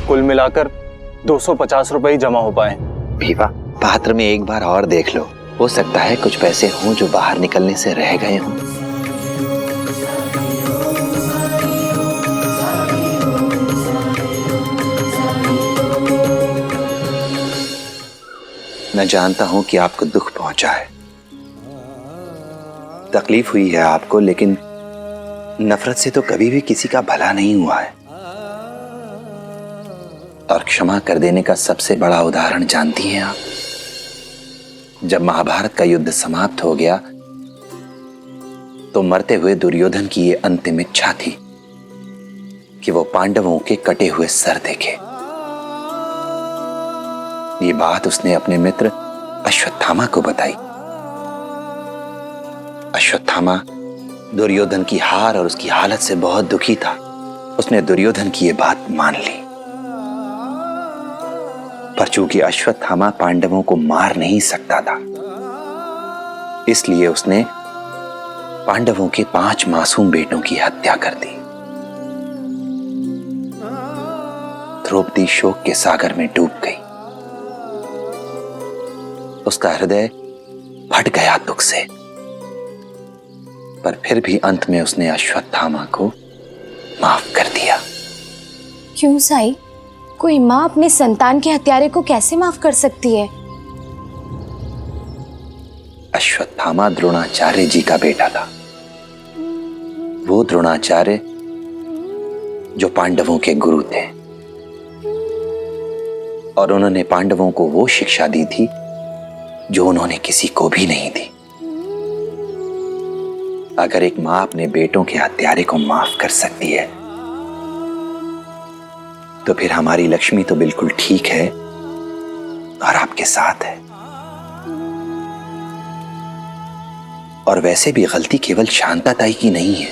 कुल मिलाकर 250 रुपए ही जमा हो पाए। भीवा, पात्र में एक बार और देख लो, हो सकता है कुछ पैसे हों जो बाहर निकलने से रह गए हों। मैं जानता हूं कि आपको दुख पहुंचा है, तकलीफ हुई है आपको, लेकिन नफरत से तो कभी भी किसी का भला नहीं हुआ है। और क्षमा कर देने का सबसे बड़ा उदाहरण जानती हैं आप? जब महाभारत का युद्ध समाप्त हो गया तो मरते हुए दुर्योधन की ये अंतिम इच्छा थी कि वो पांडवों के कटे हुए सर देखे। ये बात उसने अपने मित्र अश्वत्थामा को बताई। अश्वत्थामा दुर्योधन की हार और उसकी हालत से बहुत दुखी था। उसने दुर्योधन की ये बात मान ली, पर चूंकि अश्वत्थामा पांडवों को मार नहीं सकता था, इसलिए उसने पांडवों के 5 मासूम बेटों की हत्या कर दी। द्रौपदी शोक के सागर में डूब गई। उसका हृदय फट गया दुख से, पर फिर भी अंत में उसने अश्वत्थामा को माफ कर दिया। क्यों साई? कोई माँ अपने संतान के हत्यारे को कैसे माफ कर सकती है? अश्वत्थामा द्रोणाचार्य जी का बेटा था। वो द्रोणाचार्य जो पांडवों के गुरु थे, और उन्होंने पांडवों को वो शिक्षा दी थी जो उन्होंने किसी को भी नहीं दी। अगर एक मां अपने बेटों के हत्यारे को माफ कर सकती है, तो फिर हमारी लक्ष्मी तो बिल्कुल ठीक है और आपके साथ है। और वैसे भी गलती केवल शांताताई की नहीं है,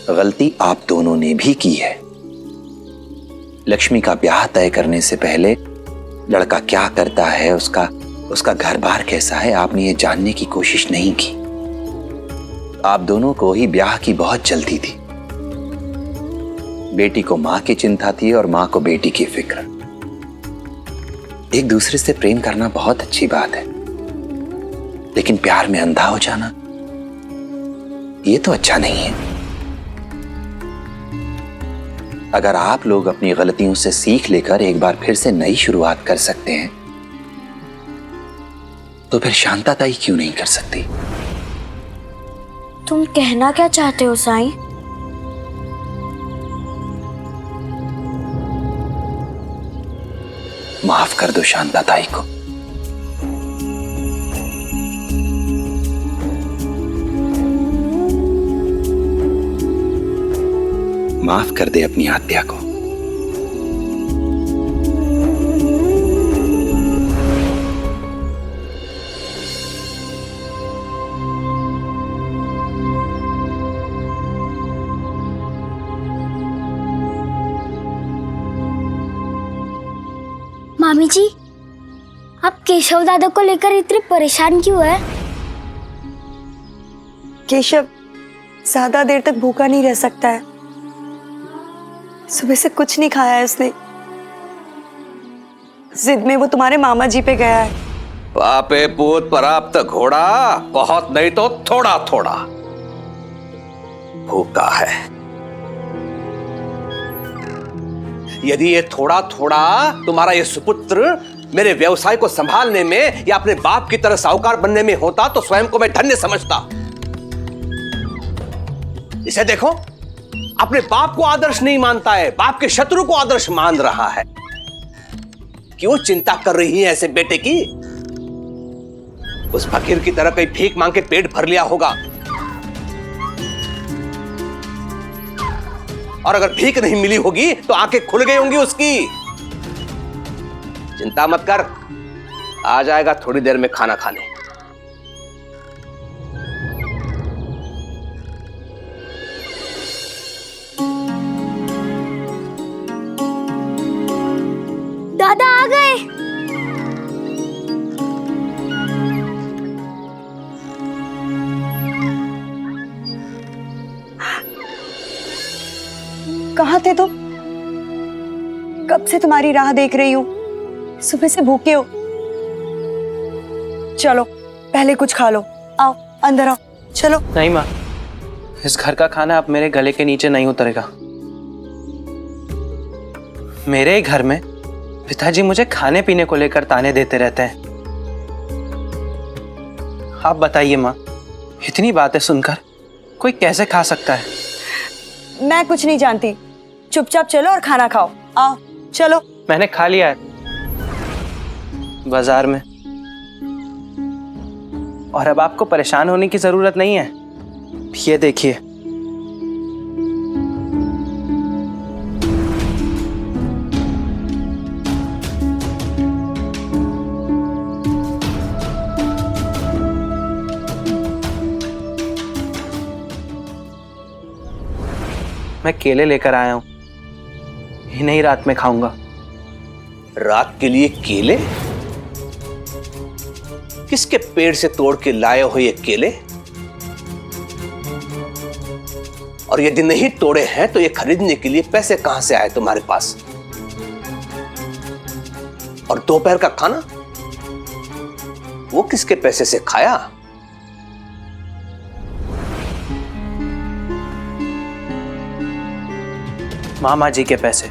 गलती आप दोनों ने भी की है। लक्ष्मी का ब्याह तय करने से पहले लड़का क्या करता है, उसका घर बार कैसा है, आपने ये जानने की कोशिश नहीं की। आप दोनों को ही ब्याह की बहुत जल्दी थी। बेटी को मां की चिंता थी और मां को बेटी की फिक्र। एक दूसरे से प्रेम करना बहुत अच्छी बात है, लेकिन प्यार में अंधा हो जाना, ये तो अच्छा नहीं है। अगर आप लोग अपनी गलतियों से सीख लेकर एक बार फिर से नई शुरुआत कर सकते हैं, तो फिर शांताताई क्यों नहीं कर सकती? तुम कहना क्या चाहते हो साईं? माफ कर दो शांताताई को। माफ कर दे अपनी हत्या को। मामी जी, आप केशव दादा को लेकर इतने परेशान क्यों है? केशव ज्यादा देर तक भूखा नहीं रह सकता है। सुबह से कुछ नहीं खाया है उसने। जिद में वो तुम्हारे मामा जी पे गया है। पापे पूत प्राप्त घोड़ा, बहुत नहीं तो थोड़ा थोड़ा भूखा है। यदि ये थोड़ा थोड़ा तुम्हारा ये सुपुत्र मेरे व्यवसाय को संभालने में या अपने बाप की तरह साहूकार बनने में होता तो स्वयं को मैं धन्य समझता। इसे देखो, अपने बाप को आदर्श नहीं मानता है, बाप के शत्रु को आदर्श मान रहा है। क्यों चिंता कर रही है ऐसे बेटे की? उस फकीर की तरह कहीं भीख मांग के पेट भर लिया होगा, और अगर भीख नहीं मिली होगी तो आंखें खुल गई होंगी उसकी। चिंता मत कर, आ जाएगा थोड़ी देर में खाना खाने। दादा आ गए। कहाँ थे तुम? कब से तुम्हारी राह देख रही हूँ। सुबह से भूखे हो। चलो पहले कुछ खा लो। आओ अंदर आओ, चलो। नहीं माँ, इस घर का खाना अब मेरे गले के नीचे नहीं उतरेगा। मेरे ही घर में पिताजी मुझे खाने पीने को लेकर ताने देते रहते हैं। आप बताइए माँ, इतनी बातें सुनकर कोई कैसे खा सकता है? मैं कुछ नहीं जानती, चुपचाप चलो और खाना खाओ। आओ चलो। मैंने खा लिया है बाजार में, और अब आपको परेशान होने की जरूरत नहीं है। ये देखिए, मैं केले लेकर आया हूं, इन्हीं रात में खाऊंगा। रात के लिए केले? किसके पेड़ से तोड़ के लाए हो ये केले? और यदि नहीं तोड़े हैं तो ये खरीदने के लिए पैसे कहां से आए तुम्हारे पास? और दोपहर का खाना वो किसके पैसे से खाया? मामा जी के पैसे।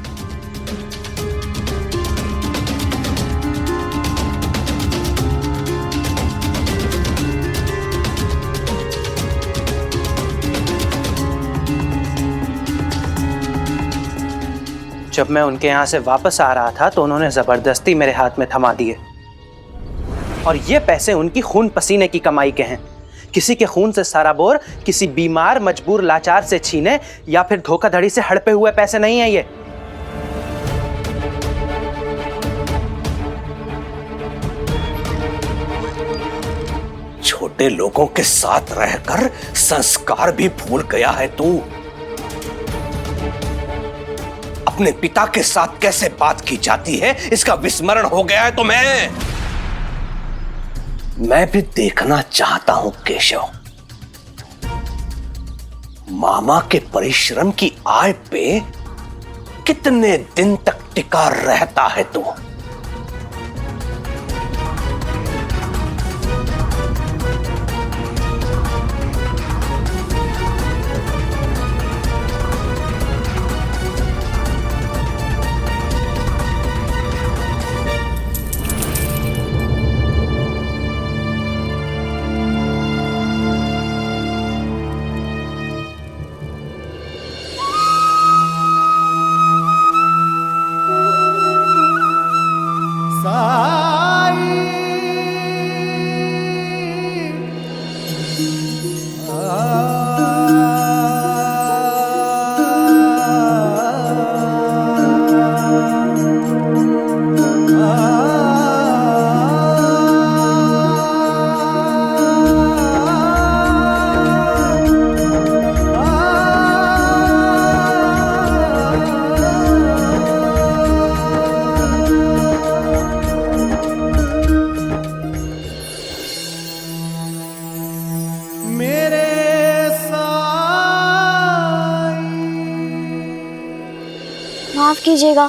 जब मैं उनके यहां से वापस आ रहा था तो उन्होंने जबरदस्ती मेरे हाथ में थमा दिए। और ये पैसे उनकी खून पसीने की कमाई के हैं। किसी के खून से सारा बोर किसी बीमार मजबूर लाचार से छीने या फिर धोखाधड़ी से हड़पे हुए पैसे नहीं है ये। छोटे लोगों के साथ रहकर संस्कार भी भूल गया है तू। अपने पिता के साथ कैसे बात की जाती है इसका विस्मरण हो गया है तुम्हें। मैं भी देखना चाहता हूं केशव, मामा के परिश्रम की आय पे कितने दिन तक टिका रहता है तू। माफ कीजिएगा,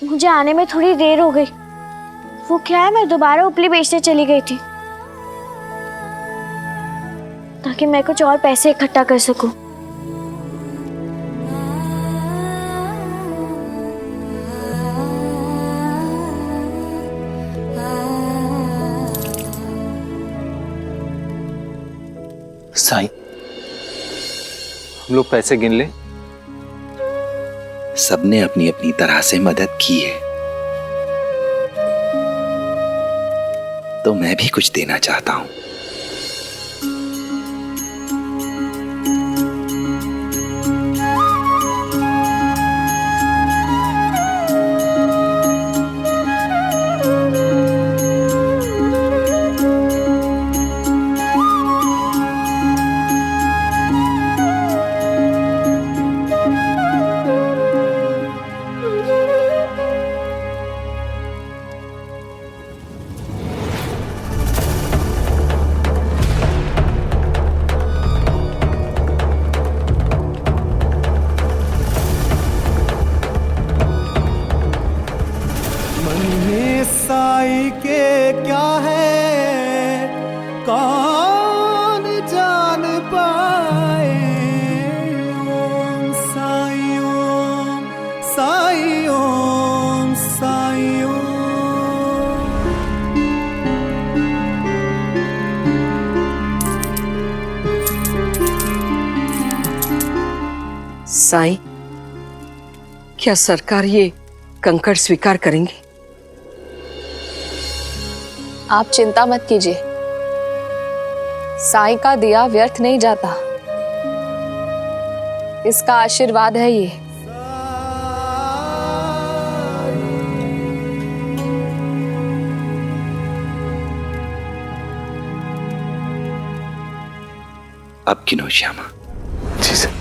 मुझे आने में थोड़ी देर हो गई। वो क्या है, मैं दोबारा उपली बेचने चली गई थी ताकि मैं कुछ और पैसे इकट्ठा कर सकूं। साईं, हम लोग पैसे गिन ले। सबने अपनी अपनी तरह से मदद की है, तो मैं भी कुछ देना चाहता हूं। साईं, क्या सरकार ये कंकड़ स्वीकार करेंगी? आप चिंता मत कीजिए, साईं का दिया व्यर्थ नहीं जाता, इसका आशीर्वाद है ये। अब गिनो श्यामा। जी सर।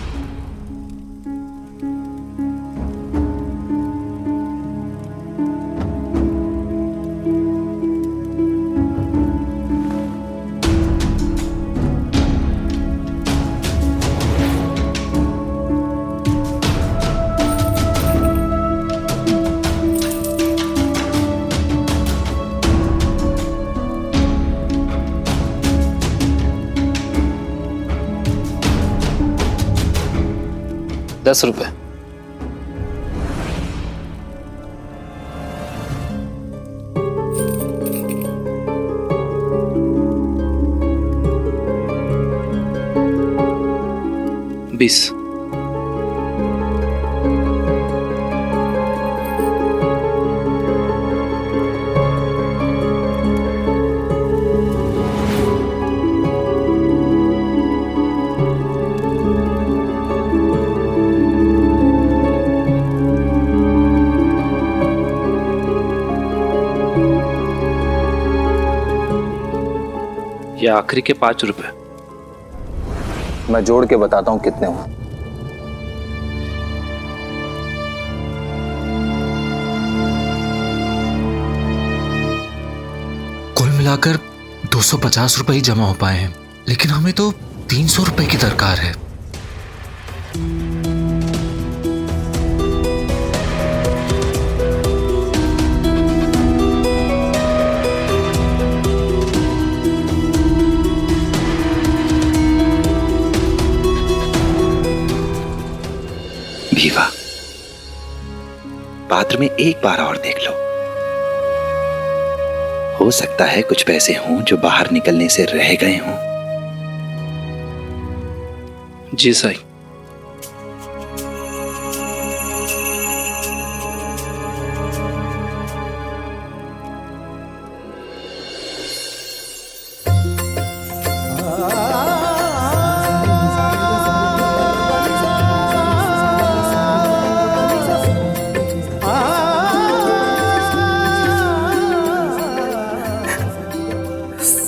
₹10। $20। ये आखिरी के ₹5। मैं जोड़ के बताता हूं कितने हुए। कुल मिलाकर ₹250 ही जमा हो पाए हैं, लेकिन हमें तो ₹300 की दरकार है। भीवा, पात्र में एक बार और देख लो, हो सकता है कुछ पैसे हों जो बाहर निकलने से रह गए हों। जी साईं।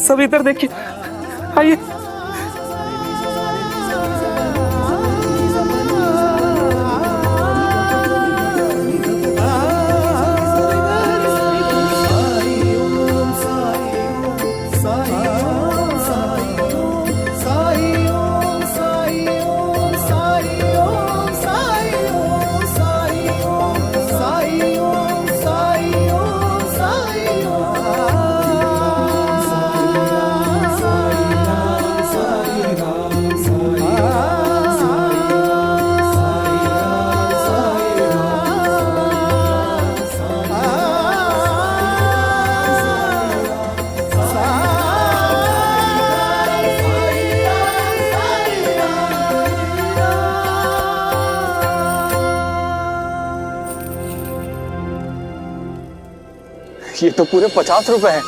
सब इधर देखिए, आइए। ये तो पूरे ₹50 हैं।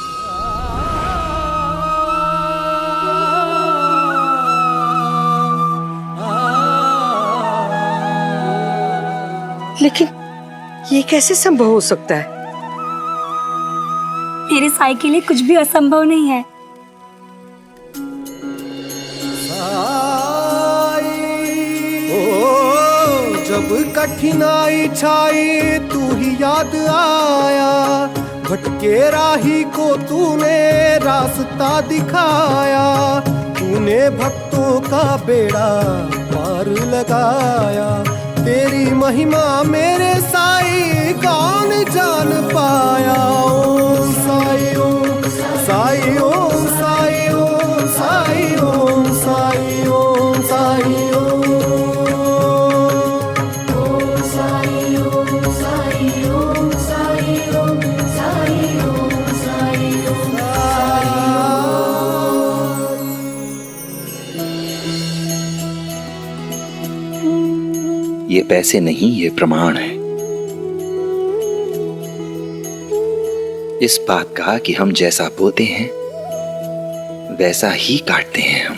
लेकिन ये कैसे संभव हो सकता है? मेरे साईं के लिए कुछ भी असंभव नहीं है। जब कठिनाई छाई तू ही याद आया, भटके राही को तूने रास्ता दिखाया, तूने भक्तों का बेड़ा पार लगाया, तेरी महिमा मेरे साईं कौन जान पाया। ओम साईं ओम साईं ओम साईं ओम साईं ओम साईं ओम साईं ये पैसे नहीं, ये प्रमाण है इस बात का कि हम जैसा बोते हैं वैसा ही काटते हैं हम।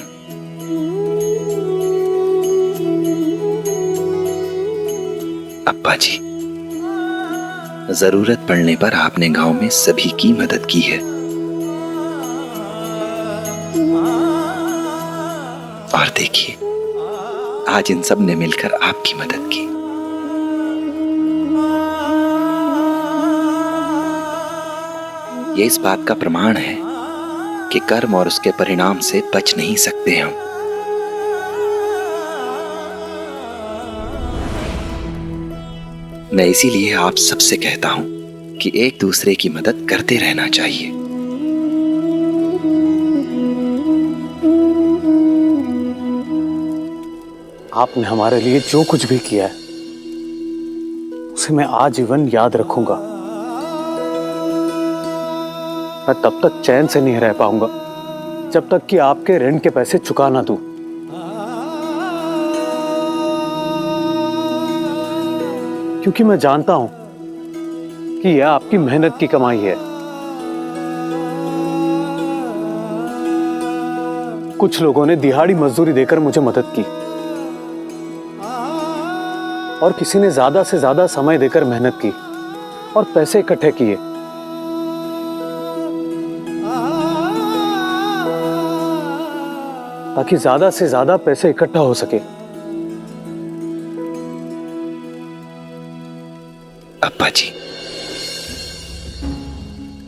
अप्पा जी, जरूरत पड़ने पर आपने गांव में सभी की मदद की है और देखिए आज इन सब ने मिलकर आपकी मदद की। ये इस बात का प्रमाण है कि कर्म और उसके परिणाम से बच नहीं सकते हम। मैं इसीलिए आप सबसे कहता हूं कि एक दूसरे की मदद करते रहना चाहिए। आपने हमारे लिए जो कुछ भी किया है उसे मैं आजीवन याद रखूंगा। मैं तब तक चैन से नहीं रह पाऊंगा जब तक कि आपके ऋण के पैसे चुका ना दूं। क्योंकि मैं जानता हूं कि यह आपकी मेहनत की कमाई है। कुछ लोगों ने दिहाड़ी मजदूरी देकर मुझे मदद की और किसी ने ज्यादा से ज्यादा समय देकर मेहनत की और पैसे इकट्ठे किए। ताकि ज्यादा से ज्यादा पैसे इकट्ठा हो सके। अप्पा जी,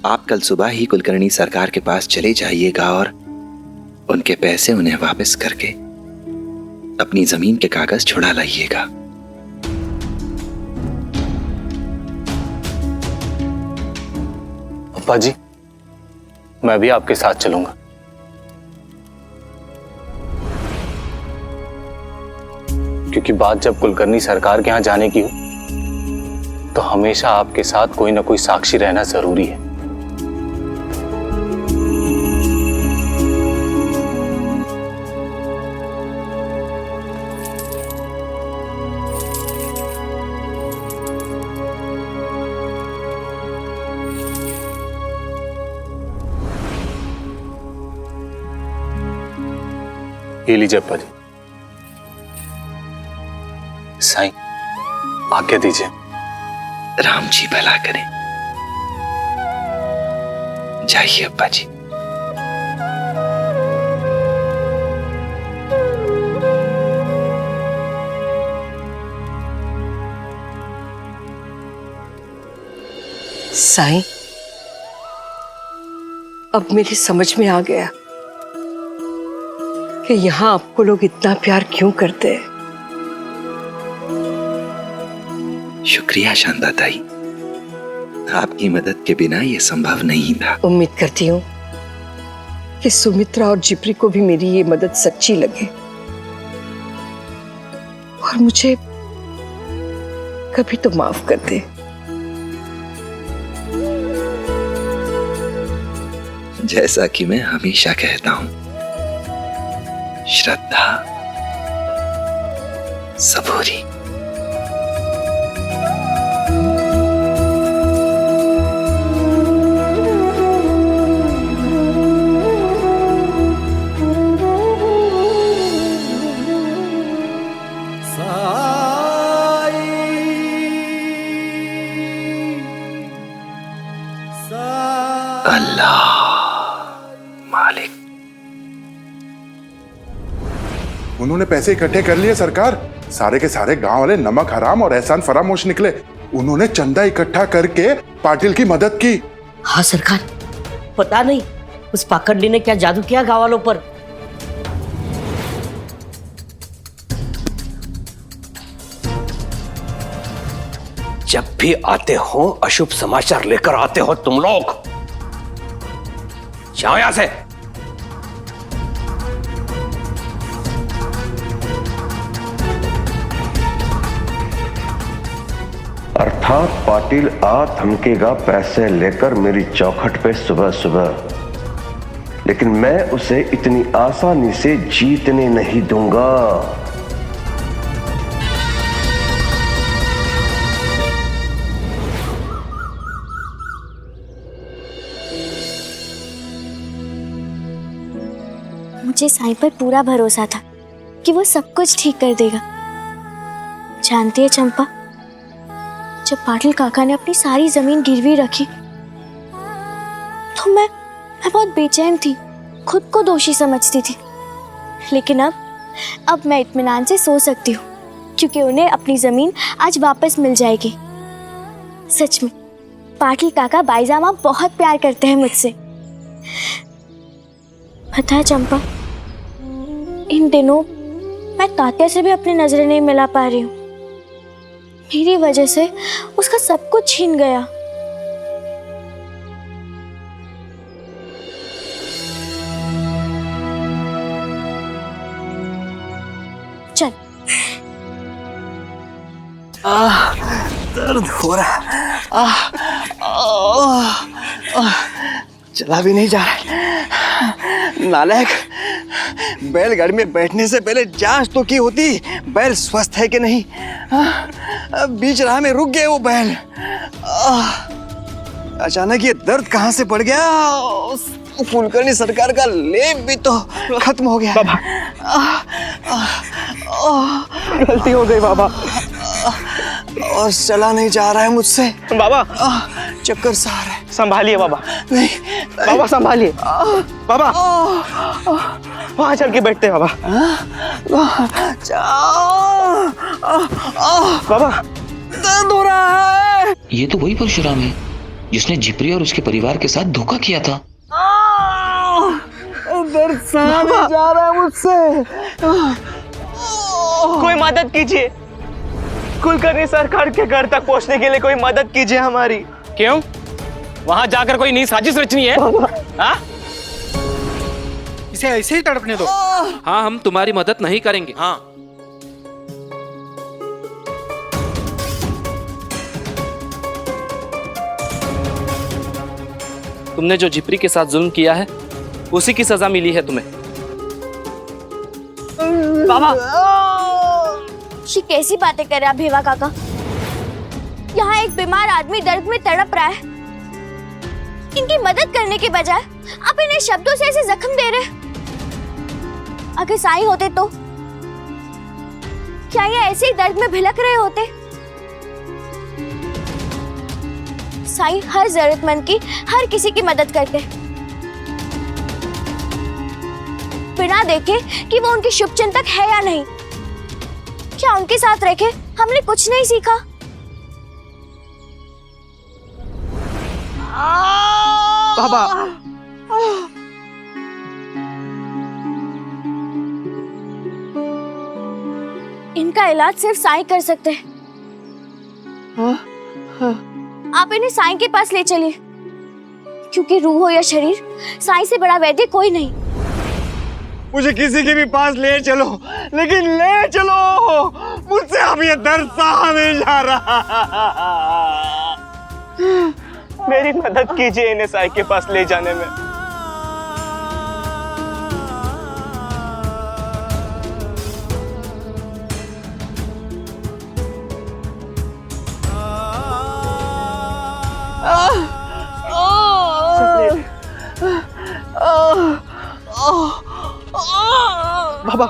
आप कल सुबह ही कुलकर्णी सरकार के पास चले जाइएगा और उनके पैसे उन्हें वापस करके अपनी जमीन के कागज छुड़ा लाइएगा। अप्पा जी, मैं भी आपके साथ चलूंगा। क्योंकि बात जब कुलकर्णी सरकार के यहां जाने की हो तो हमेशा आपके साथ कोई ना कोई साक्षी रहना जरूरी है। ये लीजिए अप्पा जी। साईं, आज्ञा दीजिए। राम जी भला करें। जाइए अप्पा जी। साईं, अब मेरी समझ में आ गया कि यहां आपको लोग इतना प्यार क्यों करते हैं। शुक्रिया शांता ताई, आपकी मदद के बिना यह संभव नहीं था। उम्मीद करती हूँ कि सुमित्रा और जिप्री को भी मेरी ये मदद सच्ची लगे और मुझे कभी तो माफ कर दे। जैसा कि मैं हमेशा कहता हूं, श्रद्धा सबूरी। अल्लाह मालिक। उन्होंने पैसे इकट्ठे कर लिए सरकार। सारे के सारे गांव वाले नमक हराम और एहसान फरामोश निकले। उन्होंने चंदा इकट्ठा करके पाटिल की मदद की। हाँ सरकार, पता नहीं उस पाखंडी ने क्या जादू किया गांव वालों पर। जब भी आते हो अशुभ समाचार लेकर आते हो तुम लोग। जाओ यहां से। अर्थात पाटिल आ धमकेगा पैसे लेकर मेरी चौखट पे सुबह सुबह, लेकिन मैं उसे इतनी आसानी से जीतने नहीं दूंगा। मुझे साईं पर पूरा भरोसा था कि वो सब कुछ ठीक कर देगा। जानती है चंपा, जब पाटिल काका ने अपनी सारी जमीन गिरवी रखी तो मैं बहुत बेचैन थी, खुद को दोषी समझती थी। लेकिन अब मैं इत्मीनान से सो सकती हूँ, क्योंकि उन्हें अपनी जमीन आज वापस मिल जाएगी। सच में पाटिल काका बाईजामा बहुत प्यार करते हैं मुझसे। पता है चंपा, इन दिनों मैं तात्या से भी अपनी नजरें नहीं मिला पा रही हूँ। मेरी वजह से उसका सब कुछ छीन गया। चल। दर्द हो रहा, चला भी नहीं जा रहा। नालायक, बैलगाड़ी में बैठने से पहले जांच तो की होती बैल स्वस्थ है कि नहीं। बीच राह में रुक गए वो बैल। अचानक ये दर्द कहाँ से पड़ गया। कुलकर्णी सरकार का लेप भी तो खत्म हो गया। बाबा, गलती हो गई बाबा, और चला नहीं जा रहा है मुझसे। बाबा चक्कर सा आ रहा है। संभालिए बाबा। नहीं बाबा संभालिए बाबा। वहां चल के बैठते हैं बाबा। बाबा दर्द हो रहा है। ये तो वही परशुराम है जिसने जिप्री और उसके परिवार के साथ धोखा किया था। दर्द सहा नहीं जा रहा है मुझसे। कोई मदद कीजिए, कुलकर्णी सरकार के घर तक पहुंचने के लिए कोई मदद कीजिए हमारी। क्यों? वहां जाकर कोई नई साजिश रचनी है? हाँ? इसे ऐसे ही तड़पने दो। हाँ, हम तुम्हारी मदद नहीं करेंगे। हाँ, तुमने जो जिप्री के साथ जुल्म किया है उसी की सजा मिली है तुम्हें। बाबा, ये कैसी बातें कर रहे आप भेवा काका? यहाँ एक बीमार आदमी दर्द में तड़प रहा है, इनकी मदद करने के बजाय आप इन्हें शब्दों से ऐसे जख्म दे रहे। अगर साईं होते तो क्या ये ऐसे ही दर्द में भिलक रहे होते? साईं हर जरूरतमंद की, हर किसी की मदद करते, बिना देखे कि वो उनकी शुभचिंतक है या नहीं। क्या उनके साथ रह के हमने कुछ नहीं सीखा? बाबा, इनका इलाज सिर्फ साईं कर सकते हैं। आप इन्हें साईं के पास ले चलिए, क्योंकि रूह हो या शरीर, साईं से बड़ा वैद्य कोई नहीं। मुझे किसी के भी पास ले चलो, लेकिन ले चलो, मुझसे अब ये दर्द सहा नहीं जा रहा। मेरी मदद कीजिए इन्हें साईं के पास ले जाने में। बाबा,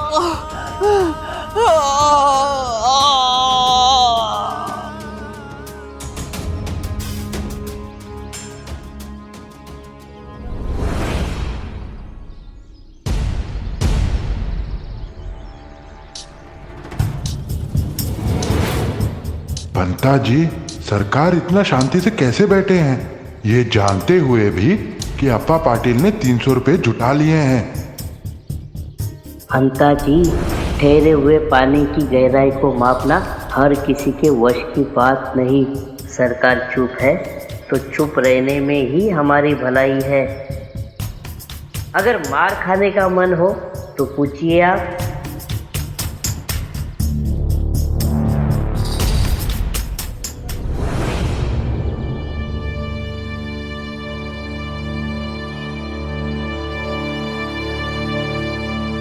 बंता जी, सरकार इतना शांति से कैसे बैठे हैं, ये जानते हुए भी कि अप्पा पाटिल ने 300 रुपए जुटा लिए हैं। अंता जी, ठहरे हुए पानी की गहराई को मापना हर किसी के वश की बात नहीं। सरकार चुप है तो चुप रहने में ही हमारी भलाई है। अगर मार खाने का मन हो तो पूछिए आप।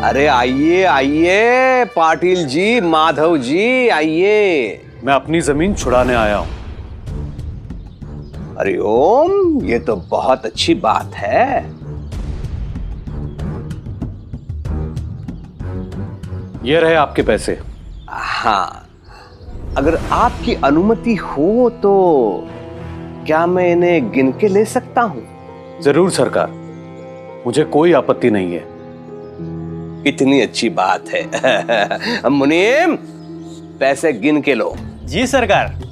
अरे आइए आइए पाटिल जी, माधव जी, आइए। मैं अपनी जमीन छुड़ाने आया हूं। अरे ओम, ये तो बहुत अच्छी बात है। ये रहे आपके पैसे। हाँ, अगर आपकी अनुमति हो तो क्या मैं इन्हें गिन के ले सकता हूं? जरूर सरकार, मुझे कोई आपत्ति नहीं है। इतनी अच्छी बात है। मुनीम, पैसे गिन के लो। जी सरकार।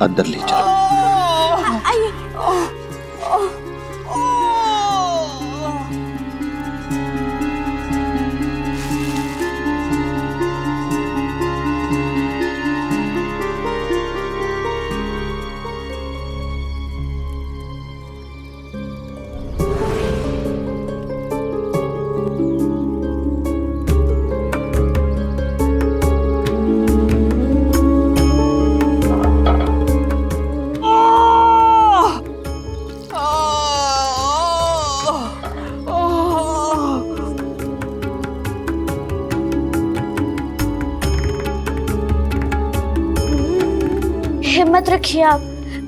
अंदर ले चलो। हिम्मत रखिए आप,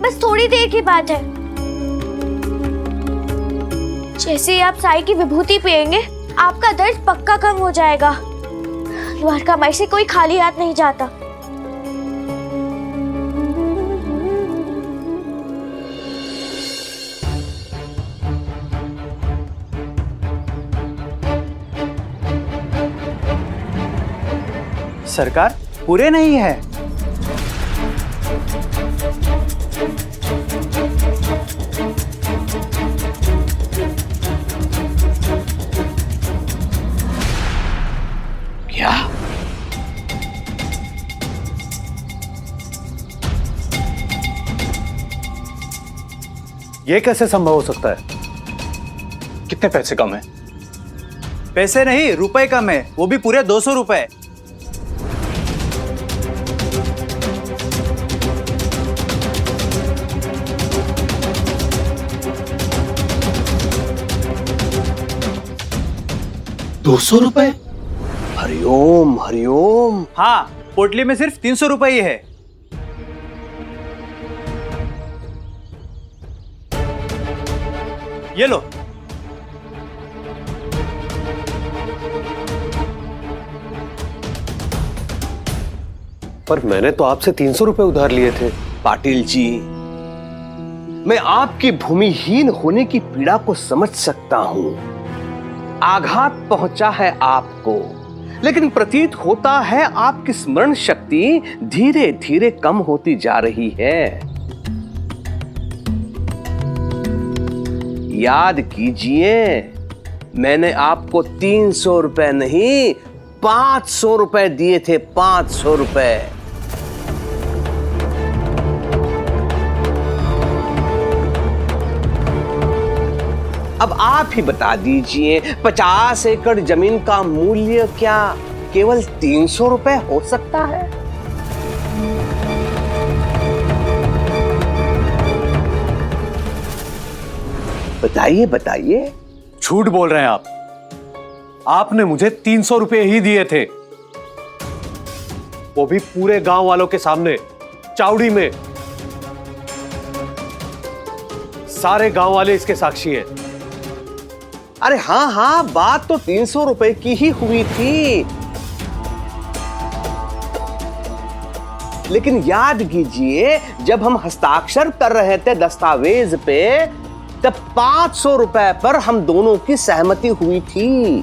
बस थोड़ी देर की बात है। जैसे ही आप साई की विभूति पिएंगे, आपका दर्द पक्का कम हो जाएगा। द्वारकामाई से कोई खाली हाथ नहीं जाता। सरकार, पूरे नहीं है। क्या? ये कैसे संभव हो सकता है? कितने पैसे कम है? पैसे नहीं, रुपए कम है, वो भी पूरे 200 रुपए। ₹200? हरिओम हरिओम। हाँ, पोटली में सिर्फ 300 रुपए ही है। ये लो। पर मैंने तो आपसे 300 रुपए उधार लिए थे। पाटिल जी, मैं आपकी भूमिहीन होने की पीड़ा को समझ सकता हूं। आघात पहुंचा है आपको, लेकिन प्रतीत होता है आपकी स्मरण शक्ति धीरे धीरे कम होती जा रही है। याद कीजिए, मैंने आपको 300 रुपए नहीं 500 रुपए दिए थे। 500 रुपए। अब आप ही बता दीजिए, 50 एकड़ जमीन का मूल्य क्या केवल 300 रुपए हो सकता है? बताइए बताइए। झूठ बोल रहे हैं आप। आपने मुझे 300 रुपए ही दिए थे, वो भी पूरे गांव वालों के सामने, चावड़ी में। सारे गांव वाले इसके साक्षी हैं। अरे हाँ हाँ, बात तो 300 रुपए की ही हुई थी, लेकिन याद कीजिए, जब हम हस्ताक्षर कर रहे थे दस्तावेज पे, तब 500 रुपए पर हम दोनों की सहमति हुई थी।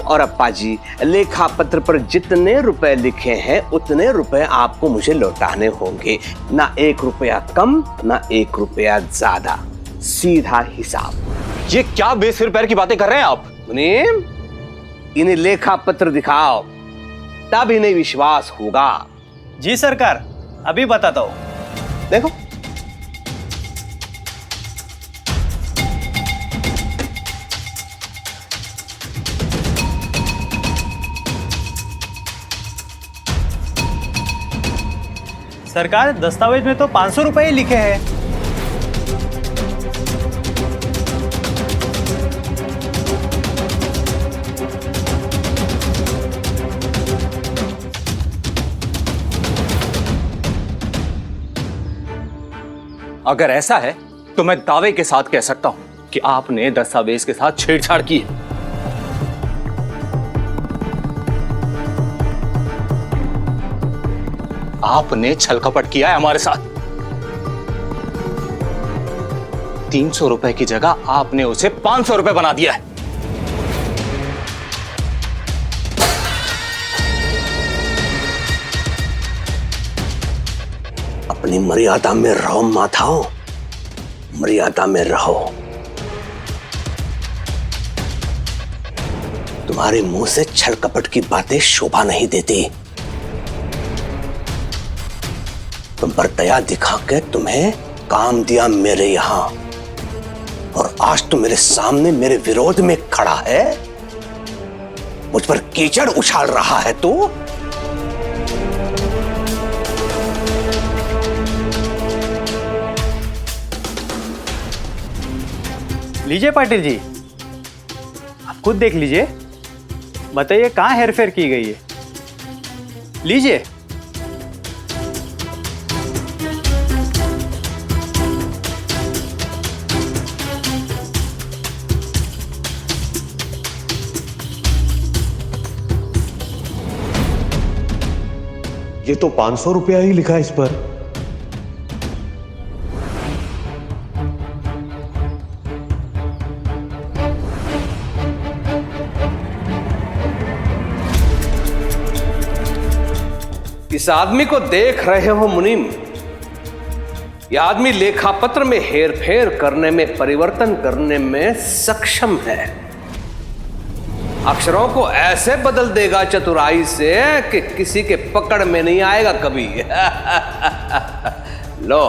और अप्पा जी, लेखा पत्र पर जितने रुपए लिखे हैं उतने रुपए आपको मुझे लौटाने होंगे। ना 1 रुपया कम, ना 1 रुपया ज्यादा, सीधा हिसाब। ये क्या बेसिर पैर की बातें कर रहे हैं आप? मुनीम, इन्हें लेखा पत्र दिखाओ, तब इन्हें विश्वास होगा। जी सरकार, अभी बताता हूँ। देखो, सरकार, दस्तावेज में तो 500 रुपए ही लिखे हैं। अगर ऐसा है तो मैं दावे के साथ कह सकता हूं कि आपने दस्तावेज के साथ छेड़छाड़ की है। आपने छलकपट किया है हमारे साथ। 300 रुपए की जगह आपने उसे 500 रुपए बना दिया है। अपनी मर्यादा में रहो माताओं, मर्यादा में रहो। तुम्हारे मुंह से छल कपट की बातें शोभा नहीं देती। तुम पर दया दिखा के तुम्हें काम दिया मेरे यहां, और आज तो मेरे सामने मेरे विरोध में खड़ा है, मुझ पर कीचड़ उछाल रहा है तू। लीजिए पाटिल जी, आप खुद देख लीजिए, बताइए कहां हेरफेर की गई है। लीजिए। ये तो 500 रुपया ही लिखा है इस पर। इस आदमी को देख रहे हो मुनीम, यह आदमी लेखापत्र में हेरफेर करने में, परिवर्तन करने में सक्षम है। अक्षरों को ऐसे बदल देगा चतुराई से कि किसी के पकड़ में नहीं आएगा कभी। लो,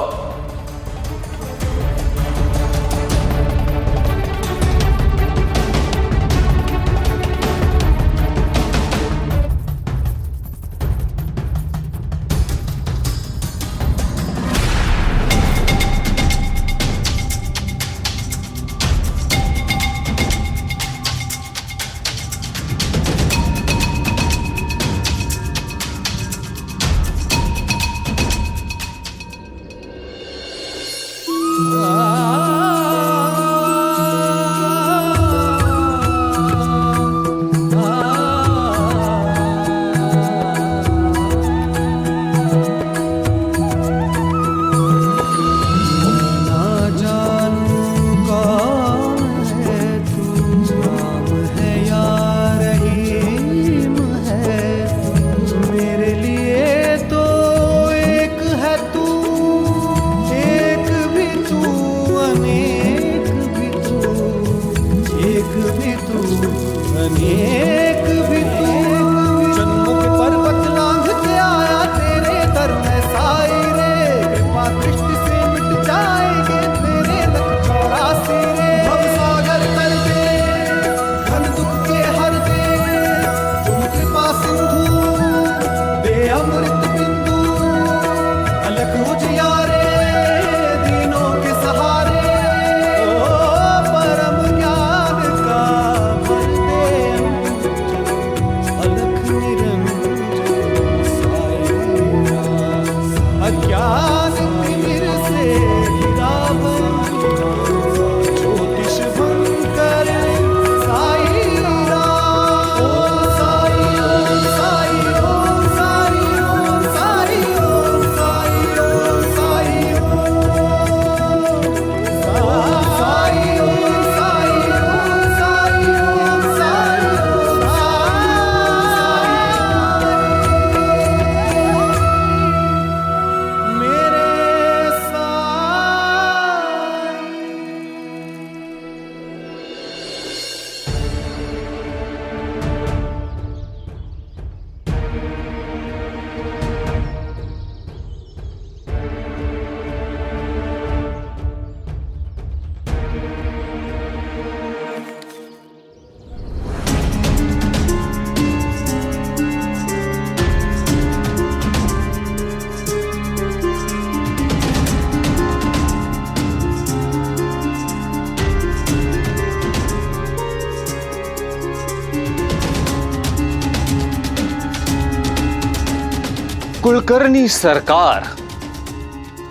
कुलकर्णी सरकार,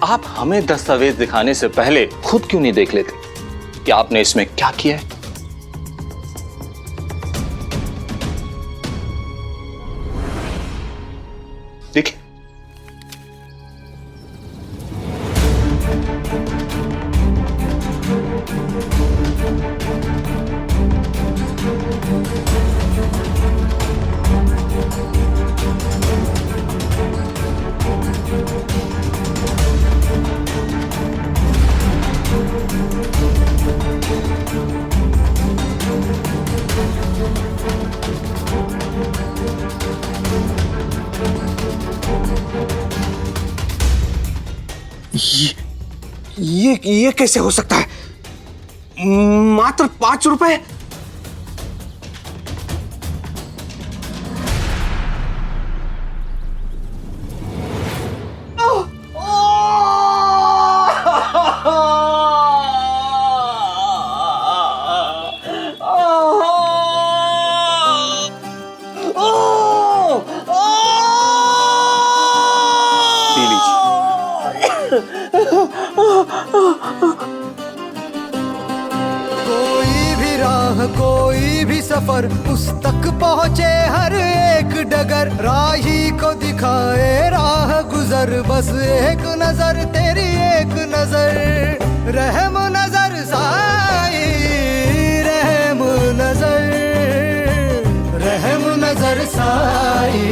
आप हमें दस्तावेज दिखाने से पहले खुद क्यों नहीं देख लेते कि आपने इसमें क्या किया है? देखिए, ये कैसे हो सकता है? मात्र 5 रुपए? कोई भी राह कोई भी सफर उस तक पहुँचे हर एक डगर, राही को दिखाए राह गुजर, बस एक नजर तेरी एक नजर, रहम नजर साई, रहम नजर, रहम नजर साई,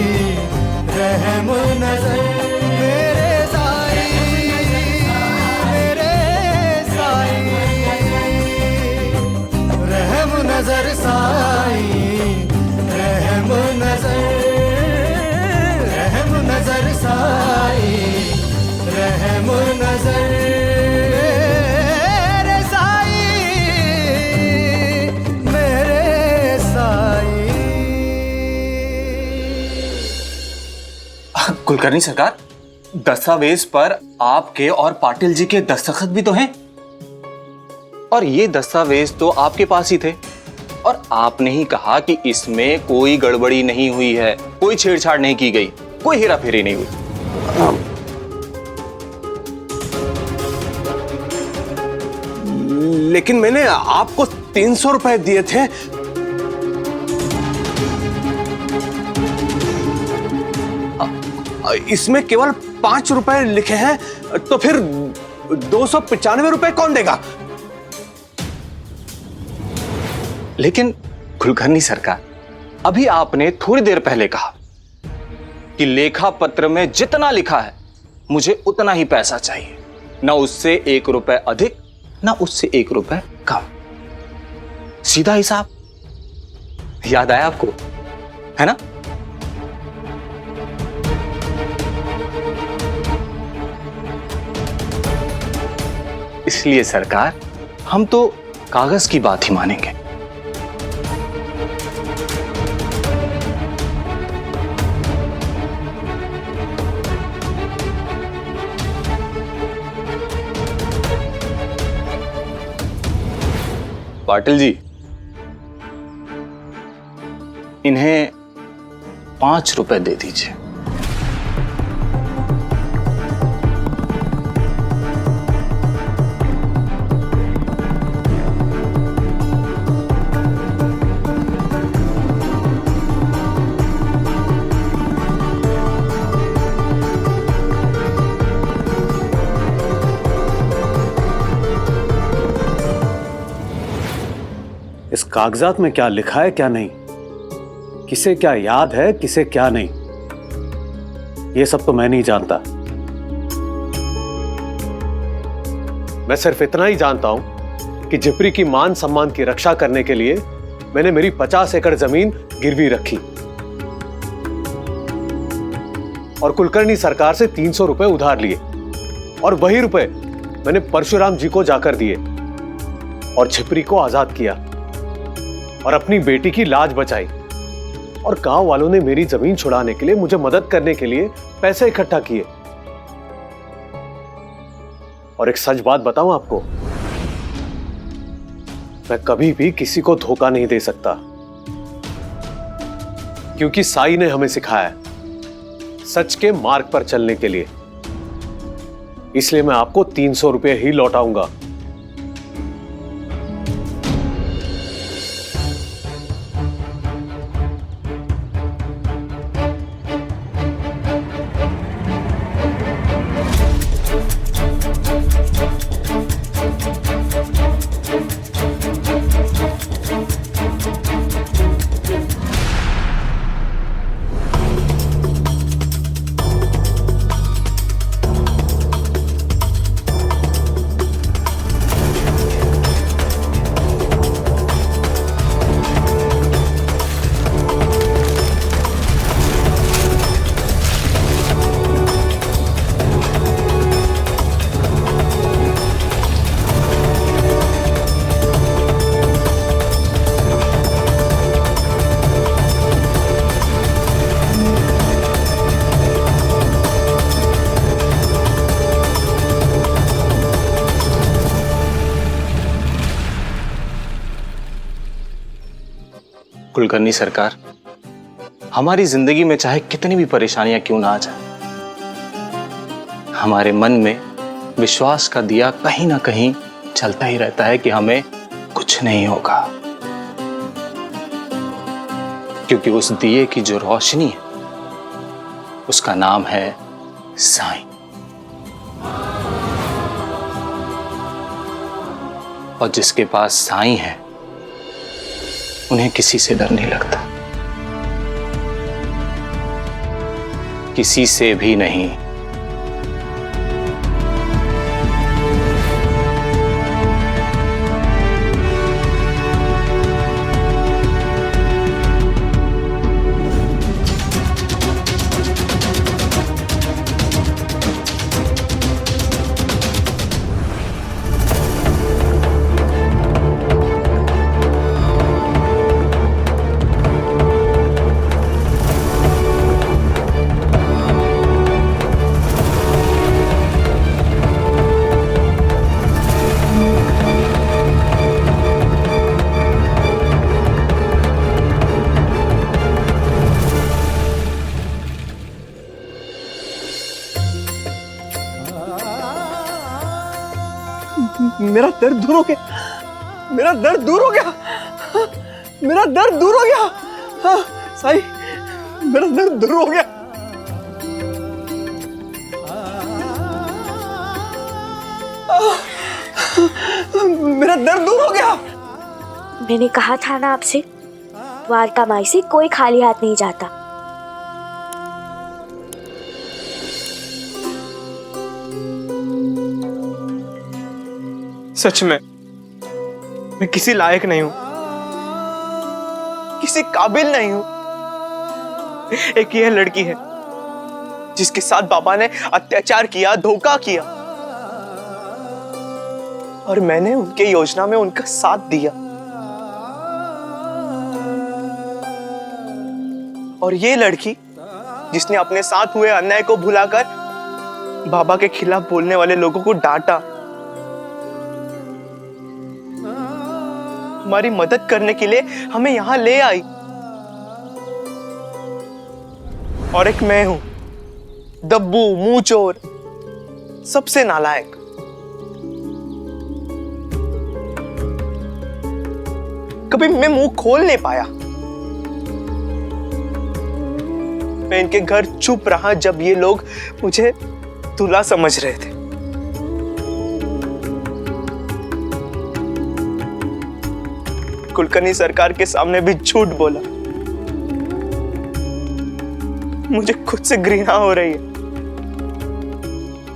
रहम नजर मेरे साई, मेरे साई, रहम नजर साई, रहम नजर, रहम नजर साई, रहम नजर मेरे साई, मेरे साई। कुलकर्णी सरकार, दस्तावेज पर आपके और पाटिल जी के दस्तखत भी तो हैं, और ये दस्तावेज तो आपके पास ही थे, और आपने ही कहा कि इसमें कोई गड़बड़ी नहीं हुई है, कोई छेड़छाड़ नहीं की गई, कोई हेराफेरी नहीं हुई। लेकिन मैंने आपको 300 रुपए दिए थे। इसमें केवल 5 रुपए लिखे हैं, तो फिर 295 रुपए कौन देगा? लेकिन कुलकर्णी सरकार, अभी आपने थोड़ी देर पहले कहा कि लेखा पत्र में जितना लिखा है मुझे उतना ही पैसा चाहिए, ना उससे 1 रुपए अधिक, ना उससे 1 रुपए कम। सीधा हिसाब। याद आया आपको, है ना? इसलिए सरकार, हम तो कागज की बात ही मानेंगे। पाटिल जी, इन्हें 5 रुपए दे दीजिए। इस कागजात में क्या लिखा है क्या नहीं, किसे क्या याद है किसे क्या नहीं, ये सब तो मैं नहीं जानता। मैं सिर्फ इतना ही जानता हूं कि जिप्री की मान सम्मान की रक्षा करने के लिए मैंने मेरी 50 एकड़ जमीन गिरवी रखी और कुलकर्णी सरकार से 300 रुपए उधार लिए, और वही रुपए मैंने परशुराम जी को जाकर दिए और जिप्री को आजाद किया और अपनी बेटी की लाज बचाई। और गांव वालों ने मेरी जमीन छुड़ाने के लिए, मुझे मदद करने के लिए पैसे इकट्ठा किए। और एक सच बात बताऊं आपको, मैं कभी भी किसी को धोखा नहीं दे सकता, क्योंकि साई ने हमें सिखाया है, सच के मार्ग पर चलने के लिए। इसलिए मैं आपको 300 रुपये ही लौटाऊंगा। कुलकर्णी सरकार, हमारी जिंदगी में चाहे कितनी भी परेशानियां क्यों ना आ जाए, हमारे मन में विश्वास का दिया कहीं ना कहीं चलता ही रहता है कि हमें कुछ नहीं होगा, क्योंकि उस दिए की जो रोशनी है उसका नाम है साईं। और जिसके पास साईं है उन्हें किसी से डर नहीं लगता, किसी से भी नहीं। मेरा दर्द दूर हो गया, मेरा दर्द दूर हो गया, मेरा दर्द दूर हो गया। साईं, मेरा दर्द दूर हो गया। मेरा दर्द दूर हो गया। मैंने कहा था ना आपसे, द्वारका माई से कोई खाली हाथ नहीं जाता। सच में मैं किसी लायक नहीं हूं, किसी काबिल नहीं हूं। एक यह लड़की है जिसके साथ बाबा ने अत्याचार किया, धोखा किया, और मैंने उनके योजना में उनका साथ दिया। और ये लड़की जिसने अपने साथ हुए अन्याय को भुलाकर बाबा के खिलाफ बोलने वाले लोगों को डांटा, हमारी मदद करने के लिए हमें यहां ले आई। और एक मैं हूं, दब्बू, मुंहचोर, सबसे नालायक। कभी मैं मुंह खोल नहीं पाया। मैं इनके घर चुप रहा जब ये लोग मुझे दूल्हा समझ रहे थे। कुलकर्णी सरकार के सामने भी झूठ बोला। मुझे खुद से घृणा हो रही है।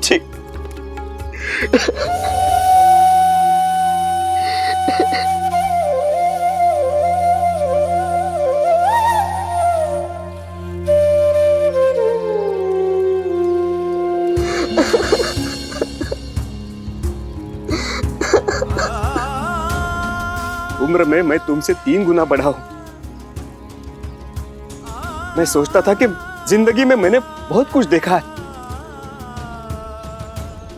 ठीक। उम्र में मैं तुमसे 3 गुना बड़ा हूं। मैं सोचता था कि जिंदगी में मैंने बहुत कुछ देखा है,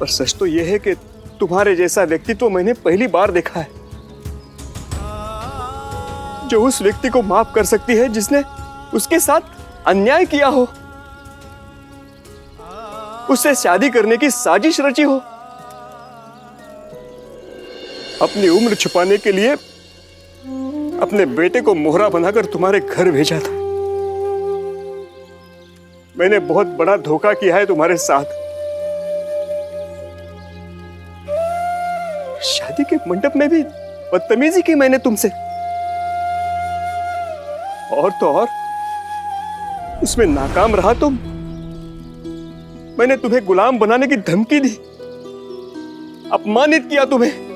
पर सच तो यह है कि तुम्हारे जैसा व्यक्ति तो मैंने पहली बार देखा है, जो उस व्यक्ति को माफ कर सकती है जिसने उसके साथ अन्याय किया हो। उससे शादी करने की साजिश रची हो। अपनी उम्र छुपाने के लिए अपने बेटे को मोहरा बनाकर तुम्हारे घर भेजा था। मैंने बहुत बड़ा धोखा किया है तुम्हारे साथ। शादी के मंडप में भी बदतमीजी की मैंने तुमसे, और तो और उसमें नाकाम रहा तुम। मैंने तुम्हें गुलाम बनाने की धमकी दी, अपमानित किया तुम्हें।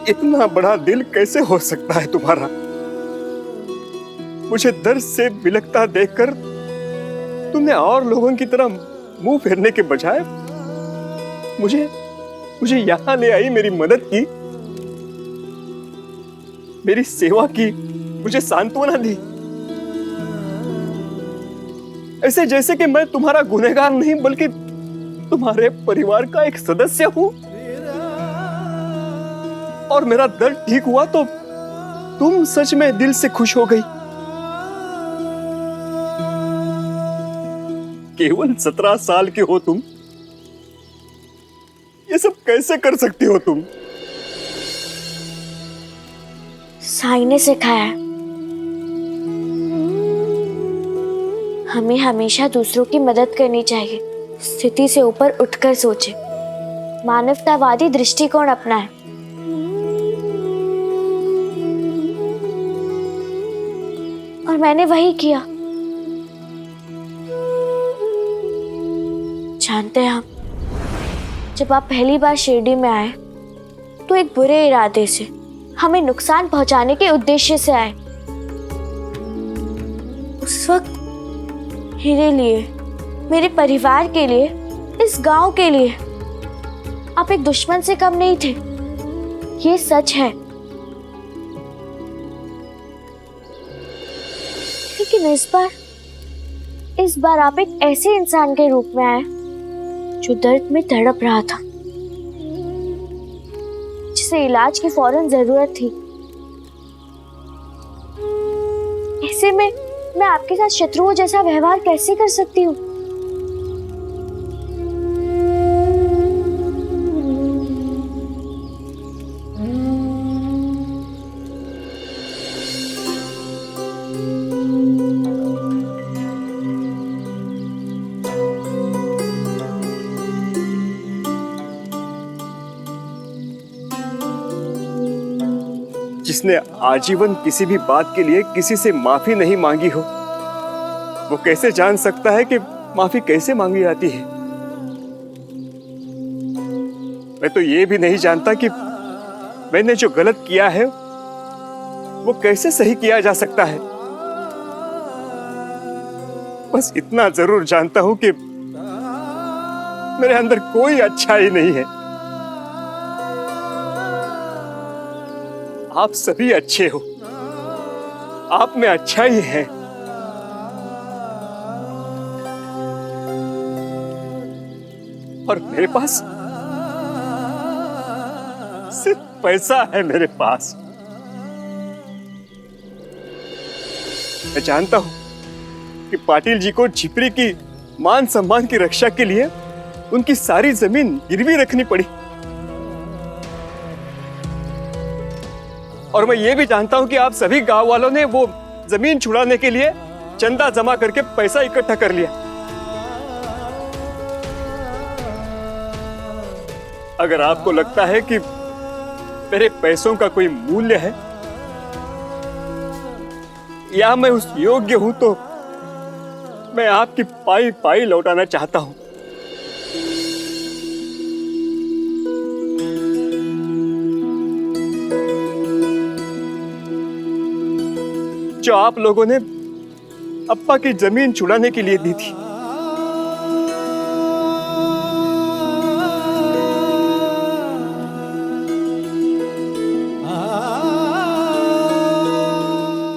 इतना बड़ा दिल कैसे हो सकता है तुम्हारा? मुझे दर्द से बिलखता देखकर तुमने और लोगों की तरह मुंह फेरने के बजाय मुझे यहां ले आई, मेरी मदद की, मेरी सेवा की, मुझे सांत्वना दी, ऐसे जैसे कि मैं तुम्हारा गुनहगार नहीं बल्कि तुम्हारे परिवार का एक सदस्य हूं। और मेरा दर्द ठीक हुआ तो तुम सच में दिल से खुश हो गई। केवल 17 साल के हो तुम, ये सब कैसे कर सकती हो तुम? साईं ने सिखाया है, हमें हमेशा दूसरों की मदद करनी चाहिए, स्थिति से ऊपर उठकर सोचे, मानवतावादी दृष्टिकोण अपनाएं। और मैंने वही किया। जानते हैं आप, जब आप पहली बार शिरडी में आए तो एक बुरे इरादे से, हमें नुकसान पहुंचाने के उद्देश्य से आए। उस वक्त मेरे लिए, मेरे परिवार के लिए, इस गांव के लिए आप एक दुश्मन से कम नहीं थे, ये सच है। लेकिन इस बार आप एक ऐसे इंसान के रूप में आए जो दर्द में तड़प रहा था, जिसे इलाज की फौरन जरूरत थी। ऐसे में मैं आपके साथ शत्रुओं जैसा व्यवहार कैसे कर सकती हूँ? जिसने आजीवन किसी भी बात के लिए किसी से माफी नहीं मांगी हो, वो कैसे जान सकता है कि माफी कैसे मांगी जाती है? मैं तो ये भी नहीं जानता कि मैंने जो गलत किया है वो कैसे सही किया जा सकता है। बस इतना जरूर जानता हूं कि मेरे अंदर कोई अच्छाई नहीं है। आप सभी अच्छे हो, आप में अच्छाई है। और मेरे पास सिर्फ पैसा है। मेरे पास, मैं जानता हूं कि पाटिल जी को झिपरी की मान सम्मान की रक्षा के लिए उनकी सारी जमीन गिरवी रखनी पड़ी। और मैं ये भी जानता हूं कि आप सभी गांव वालों ने वो जमीन छुड़ाने के लिए चंदा जमा करके पैसा इकट्ठा कर लिया। अगर आपको लगता है कि मेरे पैसों का कोई मूल्य है या मैं उस योग्य हूं, तो मैं आपकी पाई पाई लौटाना चाहता हूं। जो आप लोगों ने अप्पा की जमीन छुड़ाने के लिए दी थी।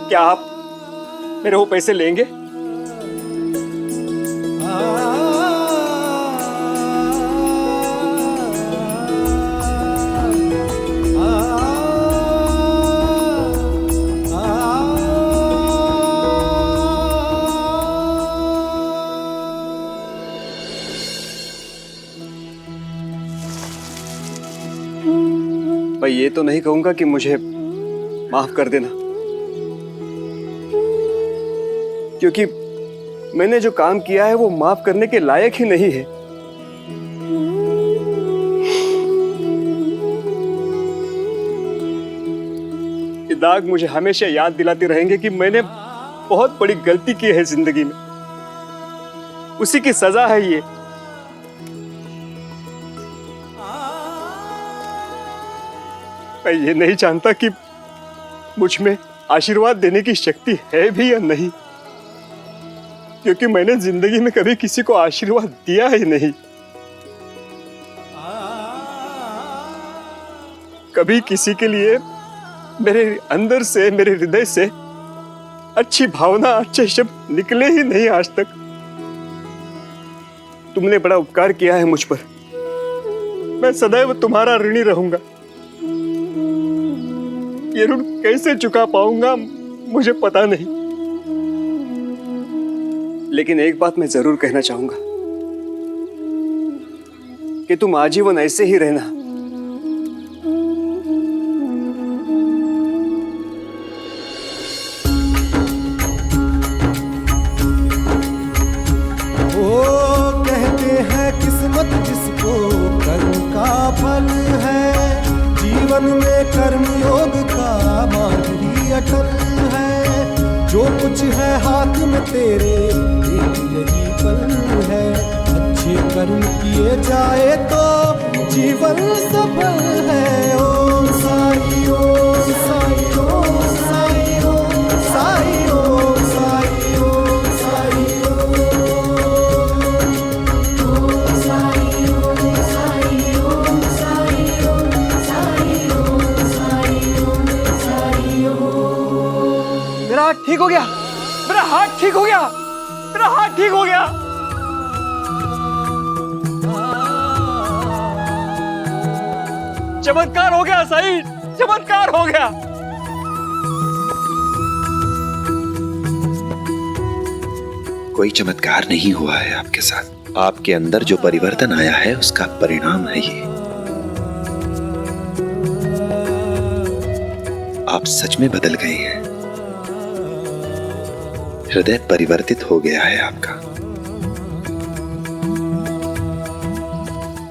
क्या आप मेरे वो पैसे लेंगे? मैं ये तो नहीं कहूंगा कि मुझे माफ कर देना, क्योंकि मैंने जो काम किया है वो माफ करने के लायक ही नहीं है। ये दाग मुझे हमेशा याद दिलाते रहेंगे कि मैंने बहुत बड़ी गलती की है जिंदगी में। उसी की सजा है ये। मैं ये नहीं जानता कि मुझ में आशीर्वाद देने की शक्ति है भी या नहीं, क्योंकि मैंने जिंदगी में कभी किसी को आशीर्वाद दिया ही नहीं। कभी किसी के लिए मेरे अंदर से, मेरे हृदय से अच्छी भावना, अच्छे शब्द निकले ही नहीं आज तक। तुमने बड़ा उपकार किया है मुझ पर, मैं सदैव तुम्हारा ऋणी रहूंगा। ये ऋण कैसे चुका पाऊंगा मुझे पता नहीं, लेकिन एक बात मैं जरूर कहना चाहूंगा कि तुम आजीवन ऐसे ही रहना। वो कहते हैं किस्मत जिसको कर्म का फल है, जीवन में कर्मयोग का मार्ग ही अटल है। जो कुछ है हाथ में तेरे एक यही पल है, अच्छे कर्म किए जाए तो जीवन सफल है। ओम साई ओम साई ओम साई ओम साई ओम साई ओम साई मेरा हाथ ठीक हो गया, मेरा हाथ ठीक हो गया, मेरा हाथ ठीक हो गया। चमत्कार हो गया साईं, चमत्कार हो गया। कोई चमत्कार नहीं हुआ है आपके साथ। आपके अंदर जो परिवर्तन आया है उसका परिणाम है ये। आप सच में बदल गए हैं। हृदय परिवर्तित हो गया है आपका।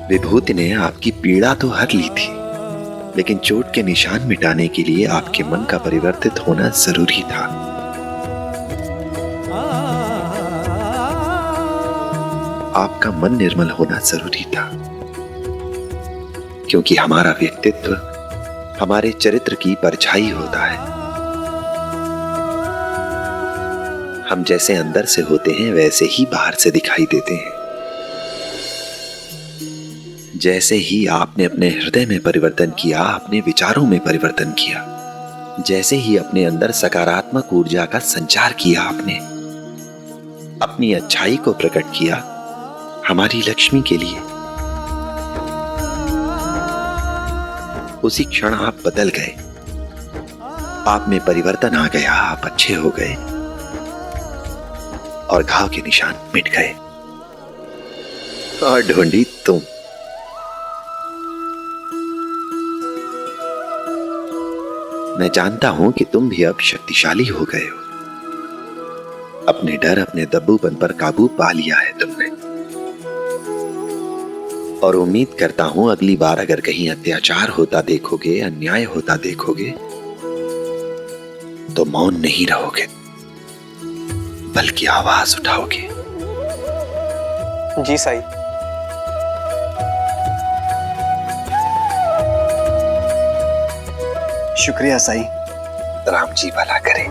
विभूति ने आपकी पीड़ा तो हर ली थी, लेकिन चोट के निशान मिटाने के लिए आपके मन का परिवर्तित होना जरूरी था। आपका मन निर्मल होना जरूरी था, क्योंकि हमारा व्यक्तित्व हमारे चरित्र की परछाई होता है। हम जैसे अंदर से होते हैं वैसे ही बाहर से दिखाई देते हैं। जैसे ही आपने अपने हृदय में परिवर्तन किया, अपने विचारों में परिवर्तन किया, जैसे ही अपने अंदर सकारात्मक ऊर्जा का संचार किया, आपने अपनी अच्छाई को प्रकट किया हमारी लक्ष्मी के लिए, उसी क्षण आप बदल गए। आप में परिवर्तन आ गया, आप अच्छे हो गए और घाव के निशान मिट गए। और ढूंढी तुम। मैं जानता हूं कि तुम भी अब शक्तिशाली हो गए हो। अपने डर, अपने दब्बूपन पर काबू पा लिया है तुमने। और उम्मीद करता हूं अगली बार अगर कहीं अत्याचार होता देखोगे, अन्याय होता देखोगे, तो मौन नहीं रहोगे, बल्कि आवाज उठाओगे। जी साईं। शुक्रिया साईं। राम जी भला करे।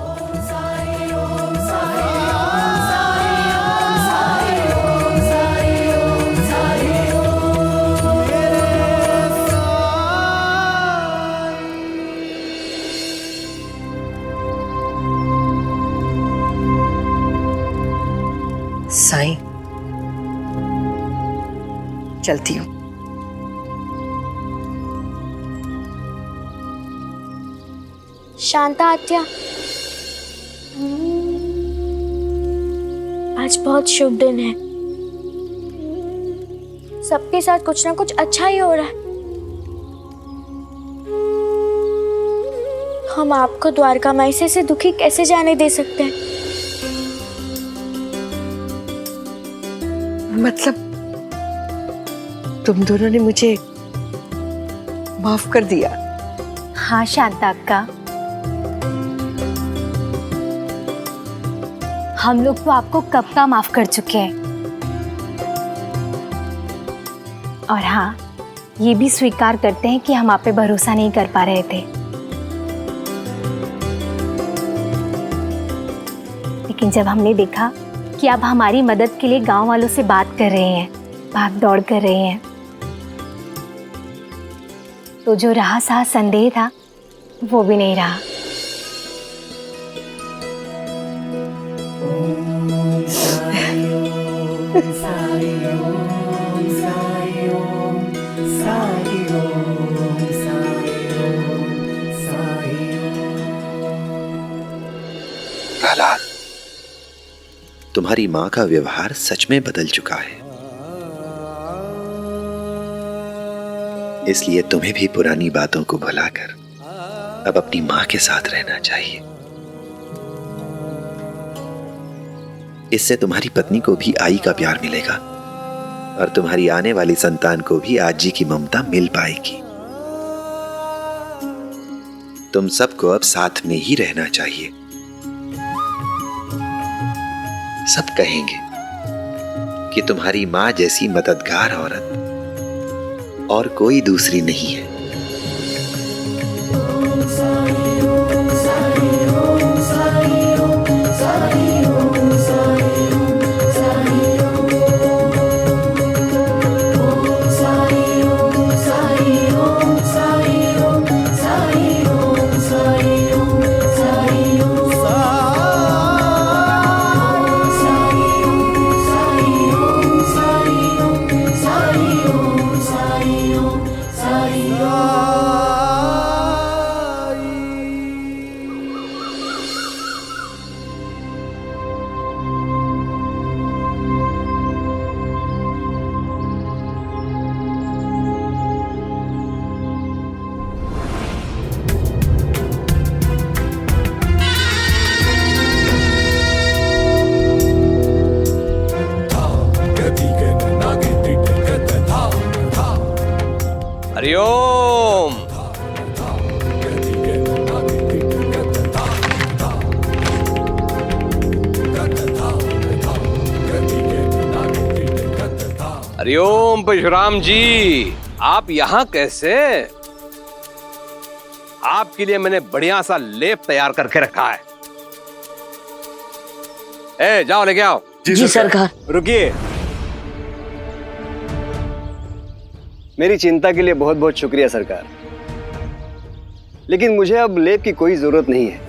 साईं, चलती हूँ। शांता आत्या, आज बहुत शुभ दिन है। सबके साथ कुछ ना कुछ अच्छा ही हो रहा है। हम आपको द्वारका माई से दुखी कैसे जाने दे सकते हैं? मतलब तुम दोनों ने मुझे माफ कर दिया? हाँ शांता अक्का, हम लोग तो आपको कब का माफ कर चुके हैं। और हाँ, ये भी स्वीकार करते हैं कि हम आप पे भरोसा नहीं कर पा रहे थे, लेकिन जब हमने देखा कि आप हमारी मदद के लिए गांव वालों से बात कर रहे हैं, भाग दौड़ कर रहे हैं, तो जो रहा सहा संदेह था वो भी नहीं रहा। प्रहलाद, तुम्हारी मां का व्यवहार सच में बदल चुका है, इसलिए तुम्हें भी पुरानी बातों को भुलाकर अब अपनी मां के साथ रहना चाहिए। इससे तुम्हारी पत्नी को भी आई का प्यार मिलेगा और तुम्हारी आने वाली संतान को भी आजी की ममता मिल पाएगी। तुम सबको अब साथ में ही रहना चाहिए। सब कहेंगे कि तुम्हारी मां जैसी मददगार औरत और कोई दूसरी नहीं है। हरिओम। हरिओम परशुराम जी, आप यहाँ कैसे? आपके लिए मैंने बढ़िया सा लेप तैयार करके रखा है। ए, जाओ लेके आओ। जी सरकार। रुकिए, मेरी चिंता के लिए बहुत बहुत शुक्रिया सरकार, लेकिन मुझे अब लेप की कोई जरूरत नहीं है।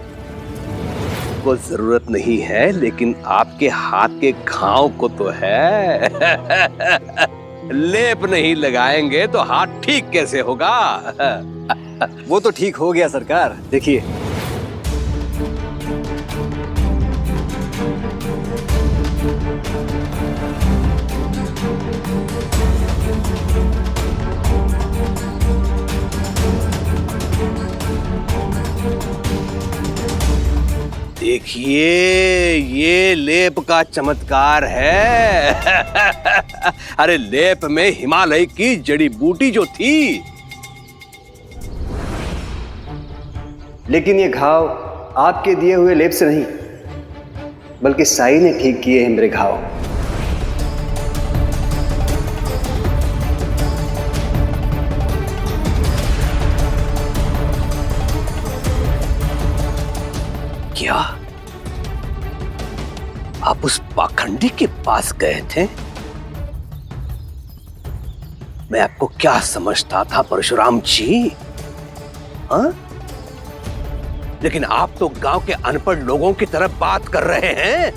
को जरूरत नहीं है, लेकिन आपके हाथ के घाव को तो है। लेप नहीं लगाएंगे तो हाथ ठीक कैसे होगा? वो तो ठीक हो गया सरकार। देखिए, देखिए, ये लेप का चमत्कार है। अरे लेप में हिमालय की जड़ी बूटी जो थी। लेकिन ये घाव आपके दिए हुए लेप से नहीं, बल्कि साई ने ठीक किए हैं मेरे घाव। क्या आप उस पाखंडी के पास गए थे? मैं आपको क्या समझता था परशुराम जी? हाँ? लेकिन आप तो गांव के अनपढ़ लोगों की तरफ बात कर रहे हैं।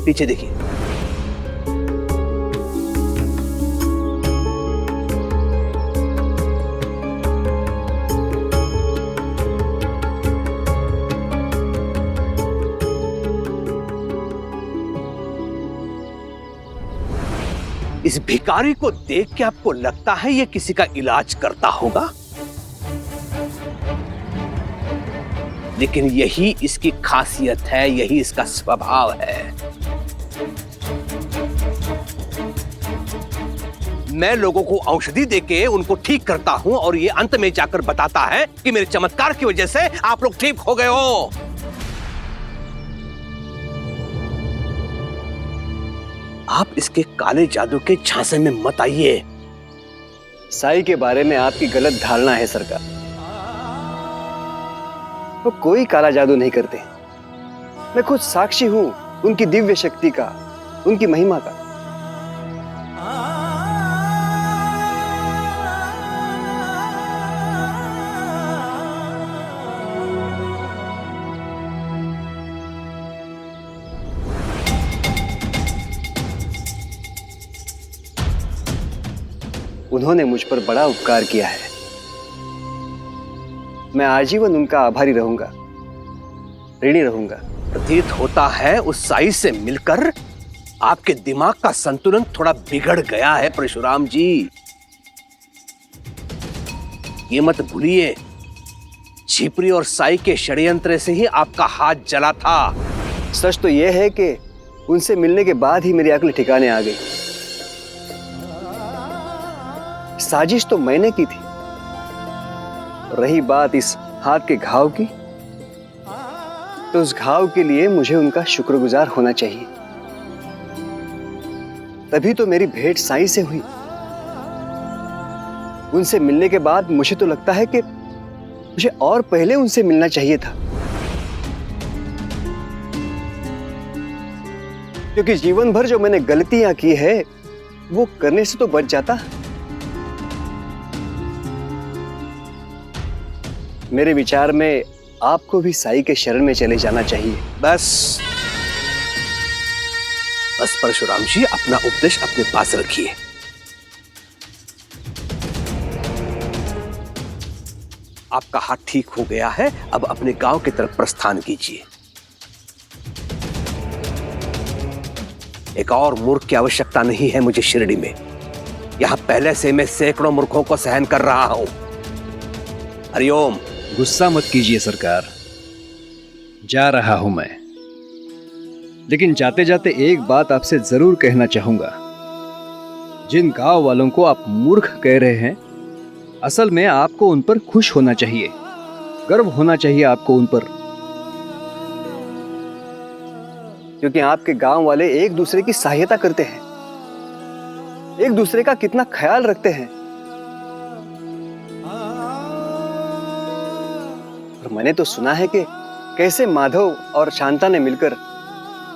पीछे देखिए। इस भिखारी को देख के आपको लगता है ये किसी का इलाज करता होगा? लेकिन यही इसकी खासियत है, यही इसका स्वभाव है। मैं लोगों को औषधि देके उनको ठीक करता हूं और ये अंत में जाकर बताता है कि मेरे चमत्कार की वजह से आप लोग ठीक हो गए हो। आप इसके काले जादू के झांसे में मत आइए। साई के बारे में आपकी गलत धारणा है सरकार। वो कोई काला जादू नहीं करते। मैं खुद साक्षी हूं उनकी दिव्य शक्ति का, उनकी महिमा का। उन्होंने मुझ पर बड़ा उपकार किया है। मैं आजीवन उनका आभारी रहूंगा, ऋणी रहूंगा। प्रतीत होता है उस साई से मिलकर आपके दिमाग का संतुलन थोड़ा बिगड़ गया है परशुराम जी। ये मत भूलिए, झिपरी और साई के षड्यंत्र से ही आपका हाथ जला था। सच तो यह है कि उनसे मिलने के बाद ही मेरी अक्ल ठिकाने आ गई। साजिश तो मैंने की थी। रही बात इस हाथ के घाव की, तो उस घाव के लिए मुझे उनका शुक्रगुजार होना चाहिए। तभी तो मेरी भेंट साईं से हुई। उनसे मिलने के बाद मुझे तो लगता है कि मुझे और पहले उनसे मिलना चाहिए था, क्योंकि जीवन भर जो मैंने गलतियां की है वो करने से तो बच जाता। मेरे विचार में आपको भी साई के शरण में चले जाना चाहिए। बस परशुराम जी, अपना उपदेश अपने पास रखिए। आपका हाथ ठीक हो गया है, अब अपने गांव की तरफ प्रस्थान कीजिए। एक और मूर्ख की आवश्यकता नहीं है मुझे शिरडी में। यहां पहले से मैं सैकड़ों मूर्खों को सहन कर रहा हूं। हरिओम। गुस्सा मत कीजिए सरकार, जा रहा हूं मैं, लेकिन जाते जाते एक बात आपसे जरूर कहना चाहूंगा। जिन गांव वालों को आप मूर्ख कह रहे हैं, असल में आपको उन पर खुश होना चाहिए, गर्व होना चाहिए आपको उन पर, क्योंकि आपके गांव वाले एक दूसरे की सहायता करते हैं, एक दूसरे का कितना ख्याल रखते हैं। और मैंने तो सुना है कि कैसे माधव और शांता ने मिलकर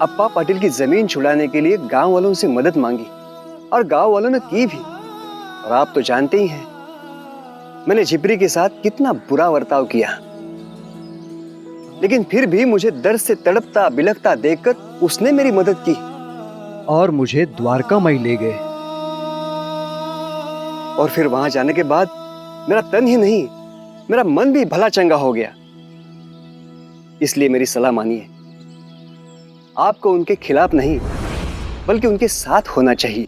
अप्पा पाटिल की जमीन छुड़ाने के लिए गांव वालों से मदद मांगी, और गांव वालों ने की भी। और आप तो जानते ही हैं मैंने झिपरी के साथ कितना बुरा बर्ताव किया, लेकिन फिर भी मुझे दर्द से तड़पता बिलखता देखकर उसने मेरी मदद की और मुझे द्वारकामाई ले गए। और फिर वहां जाने के बाद मेरा तन ही नहीं, मेरा मन भी भला चंगा हो गया। इसलिए मेरी सलाह मानिए, आपको उनके खिलाफ नहीं बल्कि उनके साथ होना चाहिए,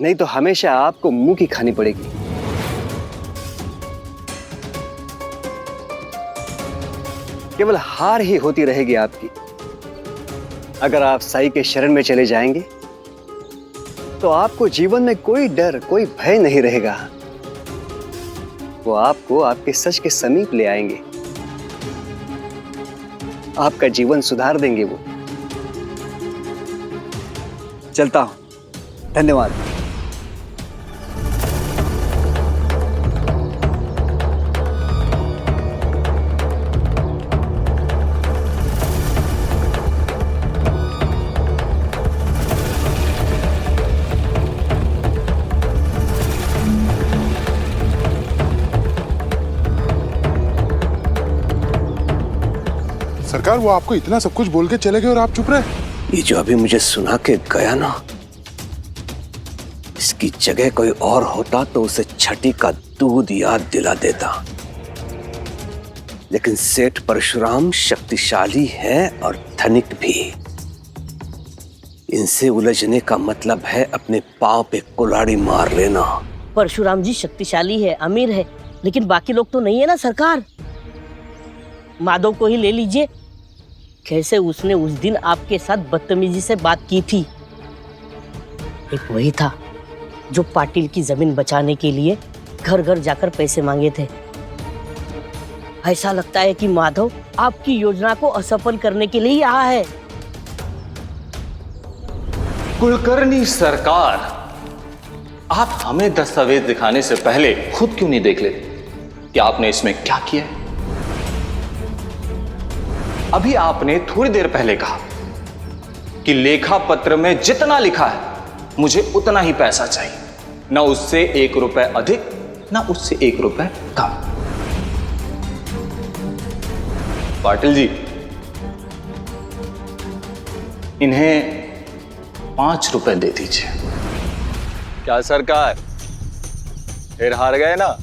नहीं तो हमेशा आपको मुंह की खानी पड़ेगी। केवल हार ही होती रहेगी आपकी। अगर आप साई के शरण में चले जाएंगे तो आपको जीवन में कोई डर, कोई भय नहीं रहेगा। वो आपको आपके सच के समीप ले आएंगे, आपका जीवन सुधार देंगे वो। चलता हूं, धन्यवाद। सरकार, वो आपको इतना सब कुछ बोल के चले गए और आप चुप रहे। ये जो अभी मुझे सुना के गया ना, इसकी जगह कोई और होता तो उसे छठी का दूध याद दिला देता। लेकिन सेठ परशुराम शक्तिशाली है और धनिक भी। इनसे उलझने का मतलब है अपने पांव पे कुल्हाड़ी मार लेना। परशुराम जी शक्तिशाली है, अमीर है, लेकिन बाकी लोग तो नहीं है ना सरकार। माधव को ही ले लीजिए, कैसे उसने उस दिन आपके साथ बदतमीजी से बात की थी। एक वही था जो पाटिल की जमीन बचाने के लिए घर घर जाकर पैसे मांगे थे। ऐसा लगता है कि माधव आपकी योजना को असफल करने के लिए ही आया है। कुलकर्णी सरकार, आप हमें दस्तावेज दिखाने से पहले खुद क्यों नहीं देख लेते कि आपने इसमें क्या किया है? अभी आपने थोड़ी देर पहले कहा कि लेखा पत्र में जितना लिखा है मुझे उतना ही पैसा चाहिए, ना उससे 1 रुपए अधिक, ना उससे 1 रुपए कम। पाटिल जी, इन्हें 5 रुपए दे दीजिए। क्या सरकार, फिर हार गए ना?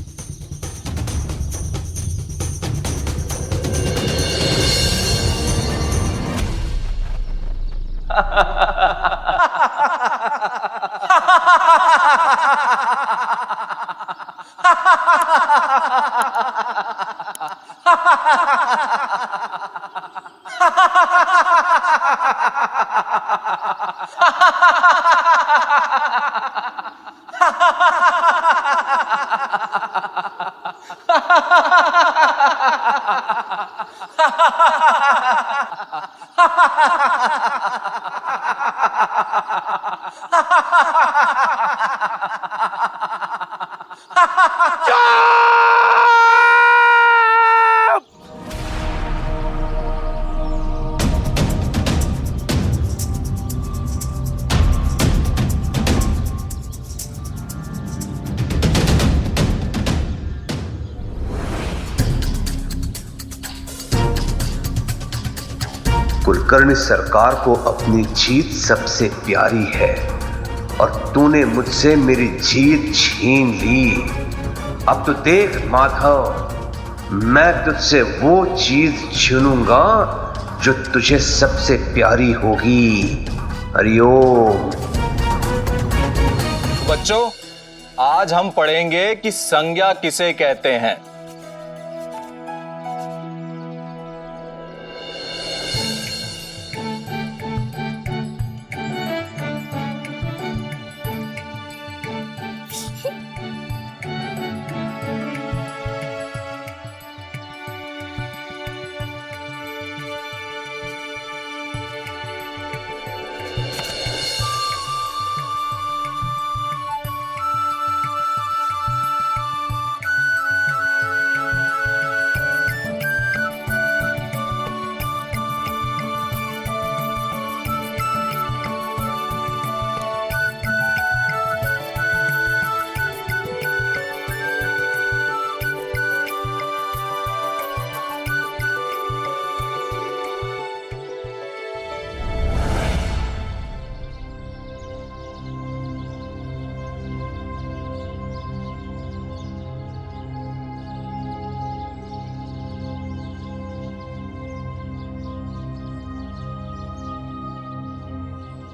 कुलकर्णी सरकार को अपनी जीत सबसे प्यारी है और तूने मुझसे मेरी जीत छीन ली। अब तो देख माधव, मैं तुझसे वो चीज छीनूंगा जो तुझे सबसे प्यारी होगी। हरिओम। बच्चों, आज हम पढ़ेंगे कि संज्ञा किसे कहते हैं।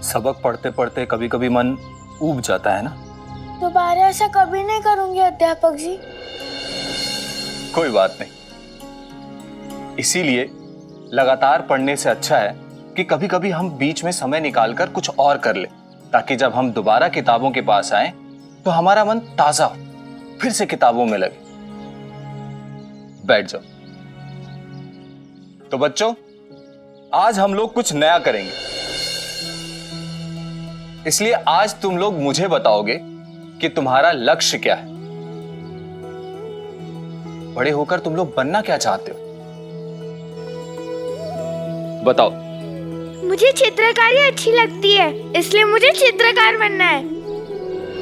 सबक पढ़ते पढ़ते कभी कभी मन ऊब जाता है ना। दोबारा ऐसा कभी नहीं करूंगी अध्यापक जी। कोई बात नहीं, इसीलिए लगातार पढ़ने से अच्छा है कि कभी कभी हम बीच में समय निकालकर कुछ और कर ले, ताकि जब हम दोबारा किताबों के पास आए तो हमारा मन ताजा हो, फिर से किताबों में लगे। बैठ जाओ। तो बच्चों, आज हम लोग कुछ नया करेंगे, इसलिए आज तुम लोग मुझे बताओगे कि तुम्हारा लक्ष्य क्या है। बड़े होकर तुम लोग बनना क्या चाहते हो, बताओ। मुझे चित्रकारी अच्छी लगती है, इसलिए मुझे चित्रकार बनना है।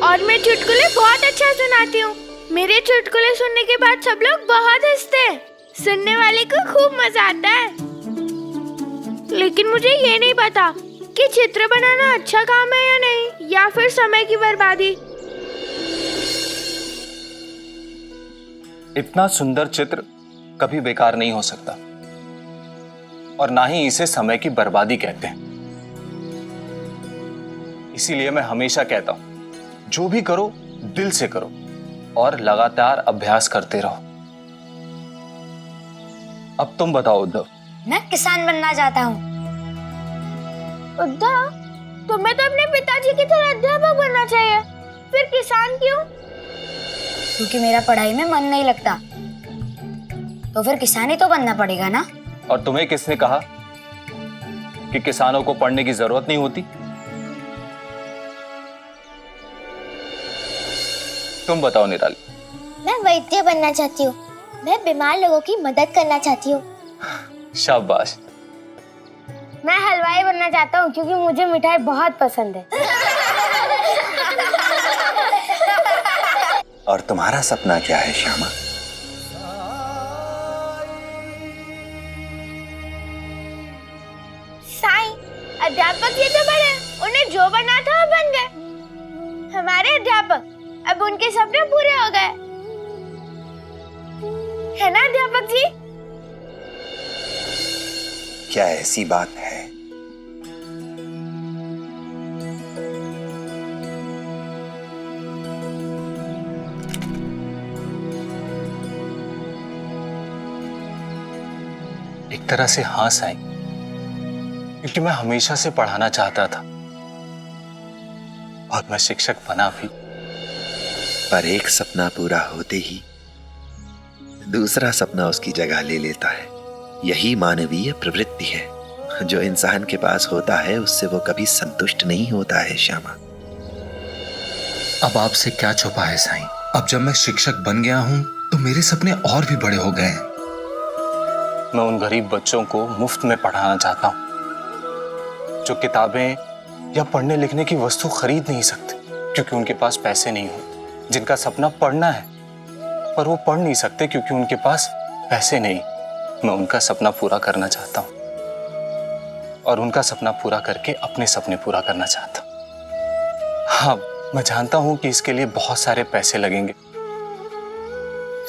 और मैं चुटकुले बहुत अच्छा सुनाती हूँ। मेरे चुटकुले सुनने के बाद सब लोग बहुत हंसते हैं। सुनने वाले को खूब मजा आता है। लेकिन मुझे ये नहीं पता कि चित्र बनाना अच्छा काम है या नहीं, या फिर समय की बर्बादी। इतना सुंदर चित्र कभी बेकार नहीं हो सकता, और ना ही इसे समय की बर्बादी कहते हैं। इसीलिए मैं हमेशा कहता हूं, जो भी करो दिल से करो और लगातार अभ्यास करते रहो। अब तुम बताओ उद्धव। मैं किसान बनना चाहता हूँ। उद्धव, तुम्हें तो अपने पिताजी की तरह अध्यापक बनना चाहिए, फिर किसान क्यों? क्योंकि मेरा पढ़ाई में मन नहीं लगता, तो फिर किसान ही तो बनना पड़ेगा ना। और तुम्हें किसने कहा कि किसानों को पढ़ने की जरूरत नहीं होती? तुम बताओ निराली। मैं वैद्य बनना चाहती हूँ। मैं बीमार लोगों की मदद करना चाहती हूँ। शाबाश। मैं हलवाई बनना चाहता हूँ क्योंकि मुझे मिठाई बहुत पसंद है। और तुम्हारा सपना क्या है श्यामा? साईं, अध्यापक ये तो बड़े, उन्हें जो बनना था वो बन गए। हमारे अध्यापक, अब उनके सपने पूरे हो गए, है ना अध्यापक जी? क्या ऐसी बात है? एक तरह से हाँ साईं, क्योंकि मैं हमेशा से पढ़ाना चाहता था और मैं शिक्षक बना भी। पर एक सपना पूरा होते ही दूसरा सपना उसकी जगह ले लेता है। यही मानवीय प्रवृत्ति है। जो इंसान के पास होता है उससे वो कभी संतुष्ट नहीं होता है श्यामा। अब आपसे क्या छुपा है साईं? अब जब मैं शिक्षक बन गया हूं तो मेरे सपने और भी बड़े हो गए हैं। मैं उन गरीब बच्चों को मुफ्त में पढ़ाना चाहता हूं जो किताबें या पढ़ने लिखने की वस्तु खरीद नहीं सकते क्योंकि उनके पास पैसे नहीं होते, जिनका सपना पढ़ना है पर वो पढ़ नहीं सकते क्योंकि उनके पास पैसे नहीं। मैं उनका सपना पूरा करना चाहता हूं और उनका सपना पूरा करके अपने सपने पूरा करना चाहता हूं। हाँ, मैं जानता हूं कि इसके लिए बहुत सारे पैसे लगेंगे।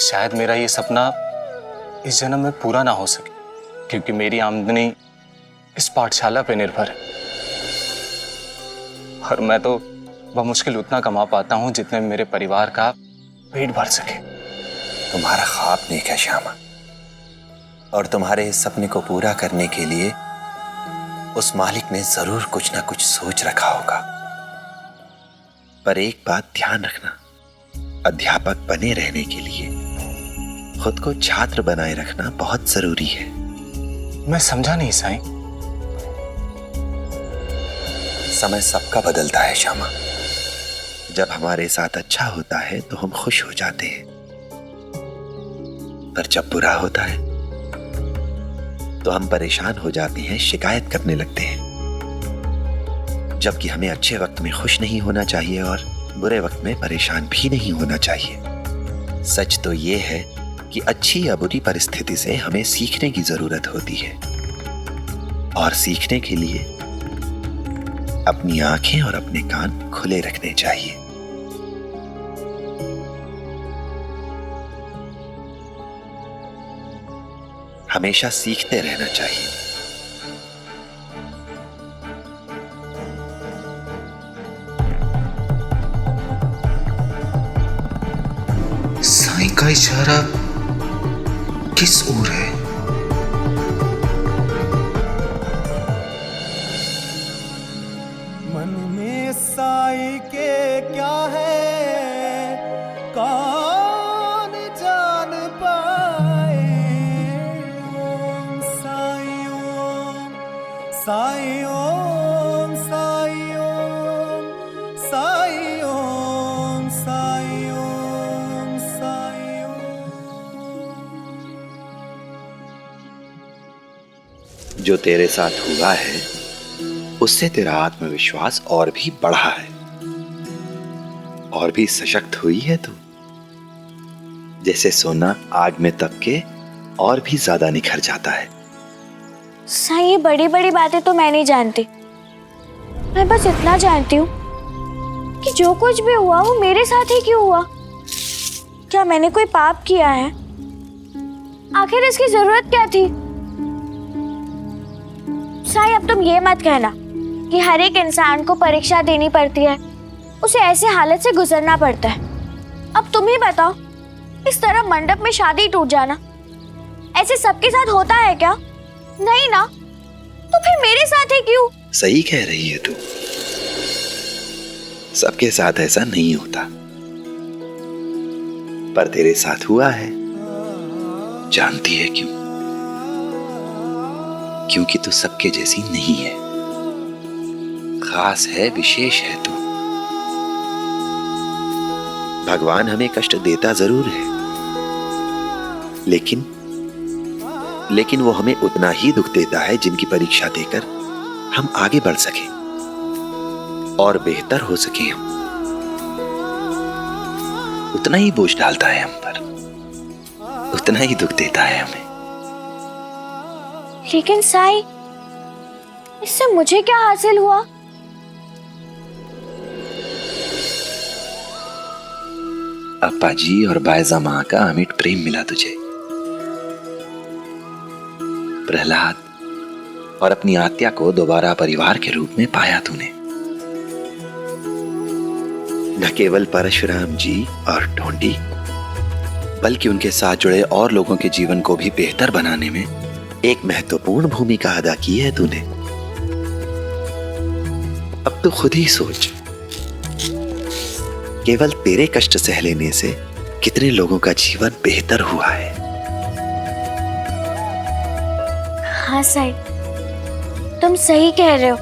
शायद मेरा ये सपना इस जन्म में पूरा ना हो सके क्योंकि मेरी आमदनी इस पाठशाला पे निर्भर है और मैं तो बमुश्किल उतना कमा पाता हूं जितने मेरे परिवार का पेट भर सके। तुम्हारा ख्वाब नेक है श्यामा, और तुम्हारे इस सपने को पूरा करने के लिए उस मालिक ने जरूर कुछ ना कुछ सोच रखा होगा। पर एक बात ध्यान रखना, अध्यापक बने रहने के लिए खुद को छात्र बनाए रखना बहुत जरूरी है। मैं समझा नहीं साईं। समय सबका बदलता है श्यामा। जब हमारे साथ अच्छा होता है तो हम खुश हो जाते हैं, पर जब बुरा होता है तो हम परेशान हो जाते हैं, शिकायत करने लगते हैं। जबकि हमें अच्छे वक्त में खुश नहीं होना चाहिए और बुरे वक्त में परेशान भी नहीं होना चाहिए। सच तो ये है कि अच्छी या बुरी परिस्थिति से हमें सीखने की जरूरत होती है और सीखने के लिए अपनी आंखें और अपने कान खुले रखने चाहिए। हमेशा सीखते रहना चाहिए। साईं का इशारा किस ओर है? मन में साई के क्या है कौन जान पाए। ओम साई ओम साई ओम साई ओम साई ओम साई ओम साई ओम। जो तेरे साथ हुआ है उससे तेरा आत्मविश्वास और भी बढ़ा है और भी सशक्त हुई है तू। जैसे सोना आग में तप के और भी ज्यादा निखर जाता है। साईं, ये बड़ी बड़ी बातें तो मैं नहीं जानती। मैं बस इतना जानती हूँ कि जो कुछ भी हुआ वो मेरे साथ ही क्यों हुआ। क्या मैंने कोई पाप किया है? आखिर इसकी जरूरत क्या थी? साईं, अब तुम ये मत कहना कि हर एक इंसान को परीक्षा देनी पड़ती है, उसे ऐसे हालत से गुजरना पड़ता है। अब तुम ही बताओ, इस तरह मंडप में शादी टूट जाना ऐसे सबके साथ होता है क्या? नहीं ना, तो फिर मेरे साथ ही क्यों? सही कह रही है तू, सबके साथ ऐसा नहीं होता, पर तेरे साथ हुआ है। जानती है क्यों? क्योंकि तू सबके जैसी नहीं है, खास है, विशेष है तू। भगवान हमें कष्ट देता जरूर है, लेकिन वो हमें उतना ही दुख देता है जिनकी परीक्षा देकर हम आगे बढ़ सके और बेहतर हो सके। हम उतना ही बोझ डालता है हम पर, उतना ही दुख देता है हमें। लेकिन साई, इससे मुझे क्या हासिल हुआ? अप्पा जी और बायजा मां का अमिट प्रेम मिला तुझे। प्रहलाद और अपनी आत्या को दोबारा परिवार के रूप में पाया तूने। न केवल परशुराम जी और ढोंडी, बल्कि उनके साथ जुड़े और लोगों के जीवन को भी बेहतर बनाने में एक महत्वपूर्ण भूमिका अदा की है तूने। अब तो खुद ही सोच, केवल तेरे कष्ट सह लेने से कितने लोगों का जीवन बेहतर हुआ है। हाँ साई, तुम सही कह रहे हो।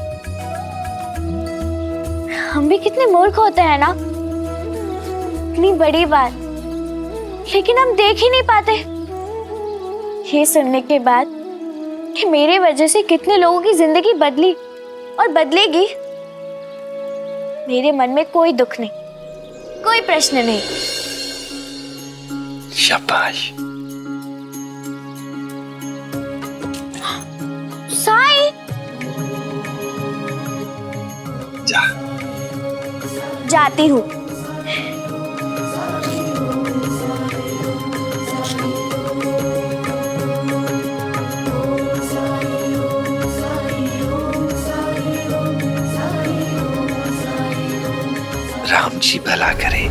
हम भी कितने मूर्ख होते हैं ना, इतनी बड़ी बात, लेकिन हम देख ही नहीं पाते। ये सुनने के बाद कि मेरे वजह से कितने लोगों की जिंदगी बदली और बदलेगी, मेरे मन में कोई दुख नहीं, कोई प्रश्न नहीं। शाबाश। साई, जा। जाती हूँ। राम जी भला करे।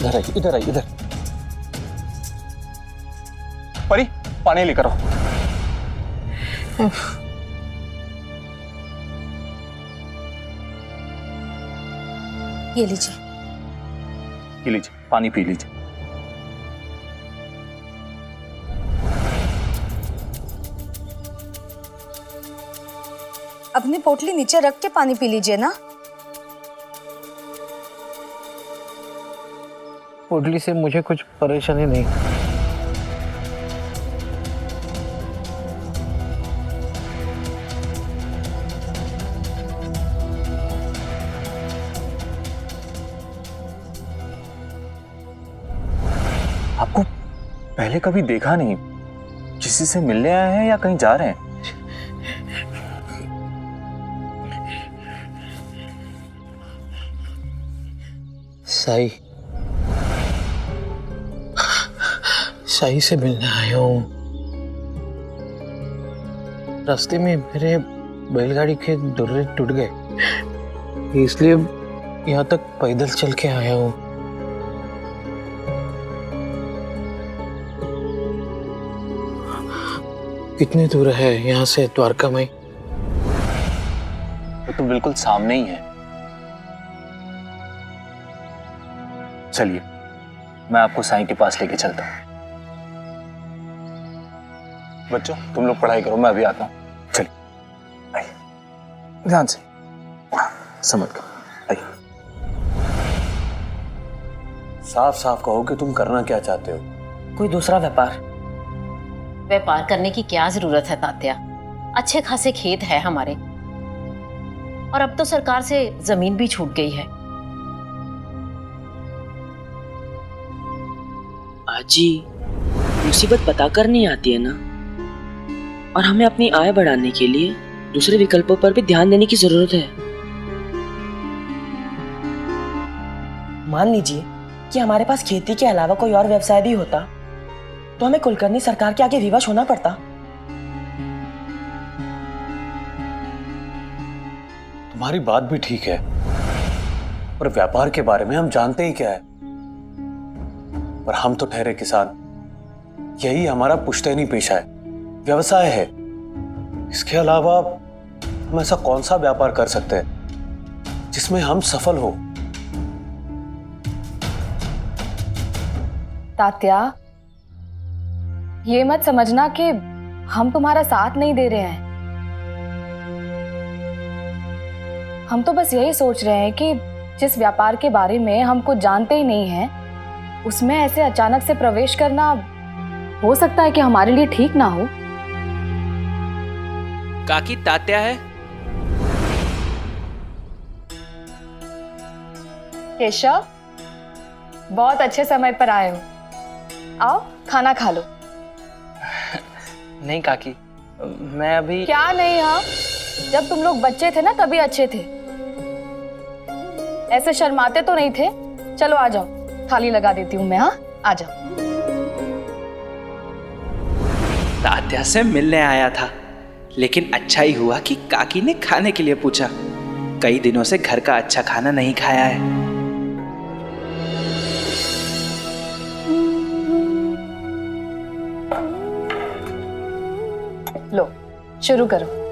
इधर आई, इधर आई, इधर। परी, पानी लेकर आओ। ये लीजिए। पी लीजिए, पानी पी लीजिए। अपनी पोटली नीचे रख के पानी पी लीजिए ना। पोटली से मुझे कुछ परेशानी नहीं। आपको पहले कभी देखा नहीं, किसी से मिलने आए हैं या कहीं जा रहे हैं? साई से मिलने आया हूँ। रास्ते में मेरे बैलगाड़ी के दुर्रे टूट गए, इसलिए यहाँ तक पैदल चल के आया हूँ। कितने दूर है यहाँ से द्वारका माई? वो तो बिल्कुल सामने ही है। चलिए, मैं आपको साईं के पास लेके चलता हूँ। बच्चों, तुम लोग पढ़ाई करो, मैं अभी आता हूँ। चलिए, आइए, ध्यान से, समझ कर, आइए। साफ साफ कहो कि तुम करना क्या चाहते हो। कोई दूसरा व्यापार करने की क्या जरूरत है तात्या? अच्छे खासे खेत है हमारे, और अब तो सरकार से जमीन भी छूट गई है। आजी, मुसीबत बताकर नहीं आती है ना, और हमें अपनी आय बढ़ाने के लिए दूसरे विकल्पों पर भी ध्यान देने की जरूरत है। मान लीजिए कि हमारे पास खेती के अलावा कोई और व्यवसाय भी होता, तो हमें कुलकर्णी सरकार के आगे विवश होना पड़ता। तुम्हारी बात भी ठीक है, पर व्यापार के बारे में हम जानते ही क्या है। पर हम तो ठहरे किसान, यही हमारा पुश्तैनी पेशा है, व्यवसाय है। इसके अलावा हम ऐसा कौन सा व्यापार कर सकते हैं जिसमें हम सफल हो? तात्या, ये मत समझना कि हम तुम्हारा साथ नहीं दे रहे हैं। हम तो बस यही सोच रहे हैं कि जिस व्यापार के बारे में हम कुछ जानते ही नहीं हैं, उसमें ऐसे अचानक से प्रवेश करना हो सकता है कि हमारे लिए ठीक ना हो। काकी, तात्या है। केशव, बहुत अच्छे समय पर आए हो। आओ, खाना खा लो। नहीं काकी, मैं अभी। क्या नहीं? हाँ, जब तुम लोग बच्चे थे ना तभी अच्छे थे, ऐसे शर्माते तो नहीं थे। चलो आ जाओ, थाली लगा देती हूँ मैं। हाँ, आ जाओ। तात्या से मिलने आया था, लेकिन अच्छा ही हुआ कि काकी ने खाने के लिए पूछा। कई दिनों से घर का अच्छा खाना नहीं खाया है। लो, शुरू करो।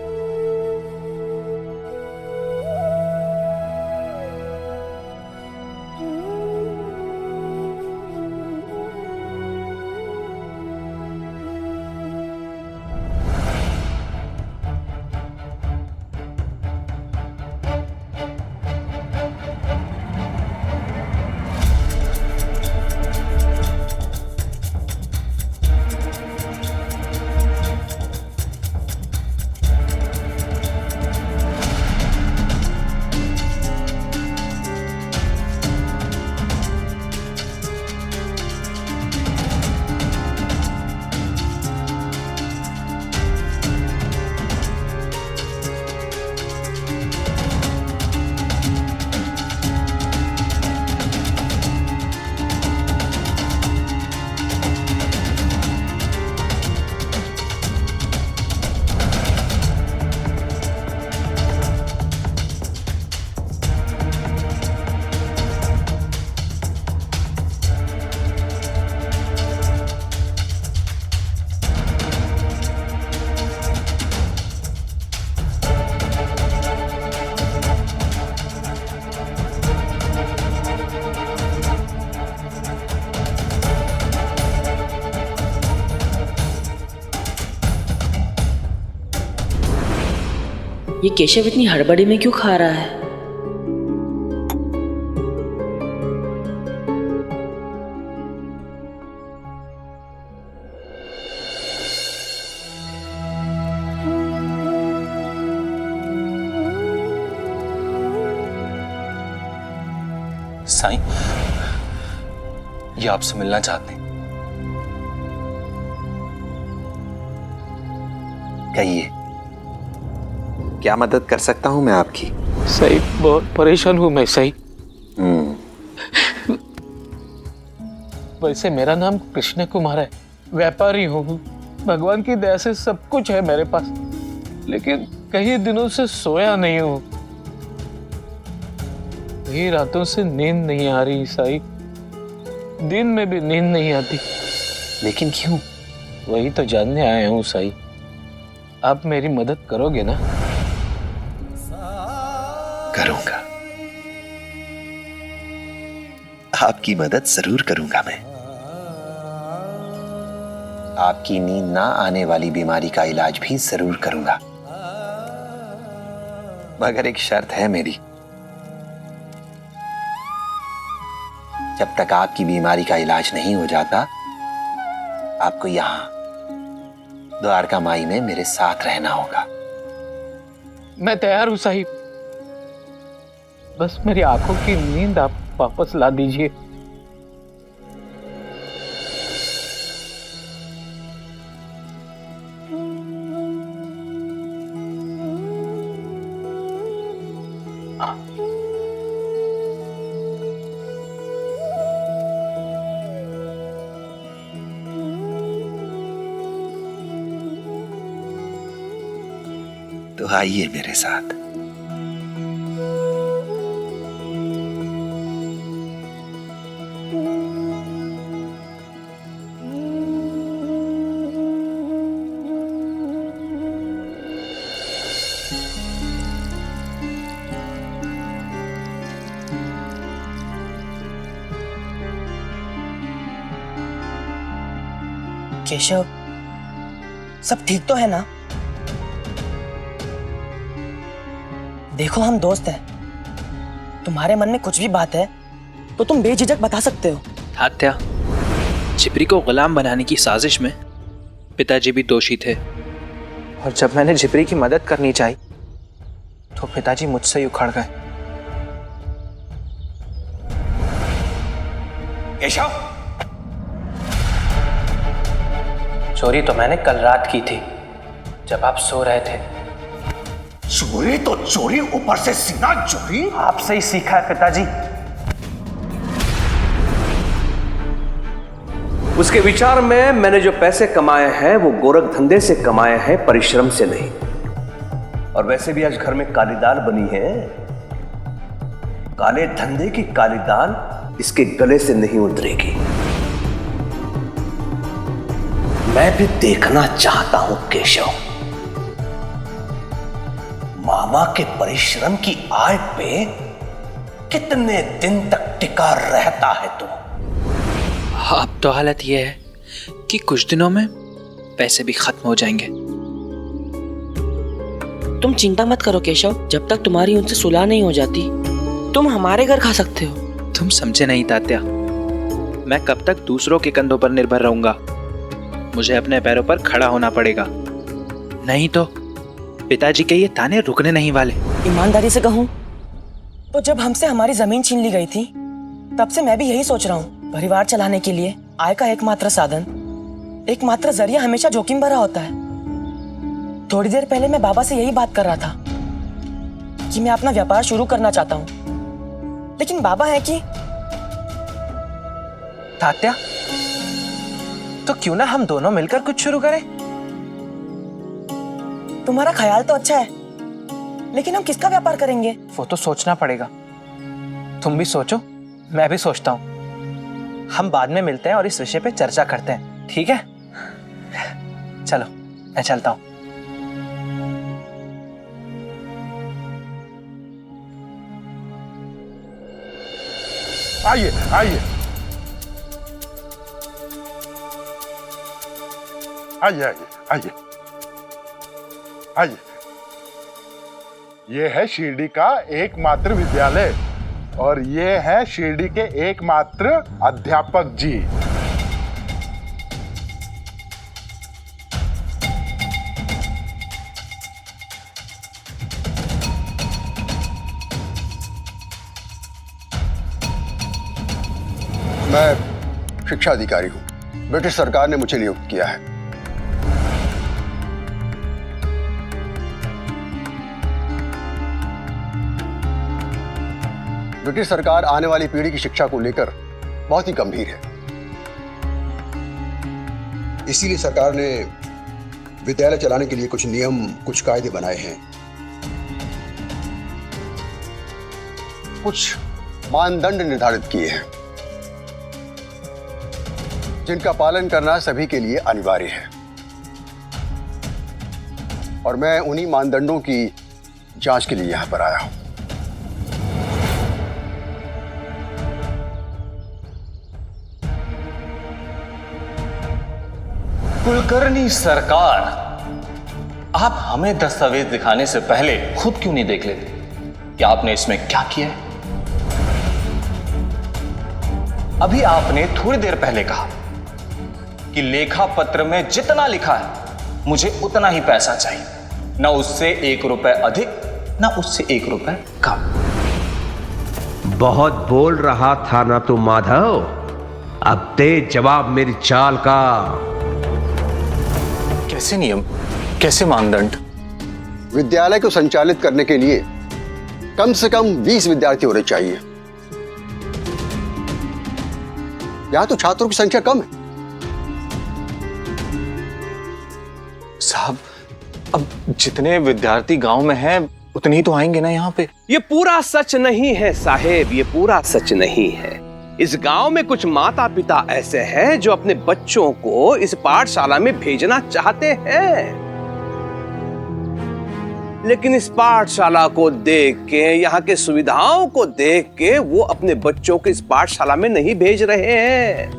ये केशव इतनी हड़बड़ी में क्यों खा रहा है? साईं, ये आपसे मिलना चाहते हैं। कहिए, क्या मदद कर सकता हूं मैं आपकी? सही, बहुत परेशान हूं मैं सही। हम्म। वैसे मेरा नाम कृष्ण कुमार है, व्यापारी हूँ, भगवान की दया से सब कुछ है मेरे पास, लेकिन कई दिनों से सोया नहीं हूँ। कई रातों से नींद नहीं आ रही साईं, दिन में भी नींद नहीं आती। लेकिन क्यों? वही तो जानने आया हूँ साईं। आप मेरी मदद करोगे ना? करूंगा, आपकी मदद जरूर करूंगा मैं। आपकी नींद ना आने वाली बीमारी का इलाज भी जरूर करूंगा, मगर एक शर्त है मेरी। जब तक आपकी बीमारी का इलाज नहीं हो जाता, आपको यहां द्वारका माई में मेरे साथ रहना होगा। मैं तैयार हूं साहिब, बस मेरी आंखों की नींद आप वापस ला दीजिए। तो आइए मेरे साथ। केशव, सब ठीक तो है ना? देखो हम दोस्त हैं। तुम्हारे मन में कुछ भी बात है तो तुम बेझिझक बता सकते हो। तात्या, झिपरी को गुलाम बनाने की साजिश में पिताजी भी दोषी थे, और जब मैंने झिपरी की मदद करनी चाहिए तो पिताजी मुझसे ही उखड़ गए। केशव, चोरी तो मैंने कल रात की थी, जब आप सो रहे थे। चोरी तो चोरी, ऊपर से सीना चोरी। आपसे ही सीखा है पिताजी। उसके विचार में मैंने जो पैसे कमाए हैं वो गोरख धंधे से कमाए हैं, परिश्रम से नहीं। और वैसे भी आज घर में काली दाल बनी है। काले धंधे की काली दाल इसके गले से नहीं उतरेगी। मैं भी देखना चाहता हूं केशव, मामा के परिश्रम की आय पे कितने दिन तक टिका रहता है तू। अब तो हालत यह है कि कुछ दिनों में पैसे भी खत्म हो जाएंगे। तुम चिंता मत करो केशव, जब तक तुम्हारी उनसे सुलह नहीं हो जाती तुम हमारे घर खा सकते हो। तुम समझे नहीं तात्या, मैं कब तक दूसरों के कंधों पर निर्भर रहूंगा। मुझे अपने पैरों पर खड़ा होना पड़ेगा, नहीं तो पिताजी के ये ताने रुकने नहीं वाले। ईमानदारी से कहूं तो जब हमसे हमारी जमीन छीन ली गई थी तब से मैं भी यही सोच रहा हूँ। परिवार चलाने के लिए आय का एकमात्र साधन, एकमात्र जरिया हमेशा जोखिम भरा होता है। थोड़ी देर पहले मैं बाबा से यही बात कर रहा था कि मैं अपना व्यापार शुरू करना चाहता हूँ, लेकिन बाबा है कि तात्या, तो क्यों ना हम दोनों मिलकर कुछ शुरू करें? तुम्हारा ख्याल तो अच्छा है, लेकिन हम किसका व्यापार करेंगे? वो तो सोचना पड़ेगा। तुम भी सोचो, मैं भी सोचता हूँ। हम बाद में मिलते हैं और इस विषय पे चर्चा करते हैं, ठीक है? चलो, मैं चलता हूँ। आइए आइए आइए आइए आइए आइए। ये है शिरडी का एकमात्र विद्यालय और ये है शिरडी के एकमात्र अध्यापक जी। मैं शिक्षा अधिकारी हूं, ब्रिटिश सरकार ने मुझे नियुक्त किया है। ब्रिटिश सरकार आने वाली पीढ़ी की शिक्षा को लेकर बहुत ही गंभीर है। इसीलिए सरकार ने विद्यालय चलाने के लिए कुछ नियम, कुछ कायदे बनाए हैं, कुछ मानदंड निर्धारित किए हैं जिनका पालन करना सभी के लिए अनिवार्य है। और मैं उन्हीं मानदंडों की जांच के लिए यहां पर आया हूं। कुलकर्णी सरकार, आप हमें दस्तावेज दिखाने से पहले खुद क्यों नहीं देख लेते कि आपने इसमें क्या किया है? अभी आपने थोड़ी देर पहले कहा कि लेखा पत्र में जितना लिखा है मुझे उतना ही पैसा चाहिए, ना उससे 1 रुपए अधिक, ना उससे 1 रुपए कम। बहुत बोल रहा था ना तू माधव, अब दे जवाब मेरी चाल का। कैसे नियम, कैसे मानदंड? विद्यालय को संचालित करने के लिए कम से कम 20 विद्यार्थी होने चाहिए। यहां तो छात्रों की संख्या कम है। साहब, अब जितने विद्यार्थी गांव में हैं उतने ही तो आएंगे ना यहाँ पे। ये पूरा सच नहीं है साहेब, ये पूरा सच नहीं है। इस गांव में कुछ माता पिता ऐसे हैं जो अपने बच्चों को इस पाठशाला में भेजना चाहते हैं, लेकिन इस पाठशाला को देख के, यहाँ के सुविधाओं को देख के वो अपने बच्चों को इस पाठशाला में नहीं भेज रहे हैं।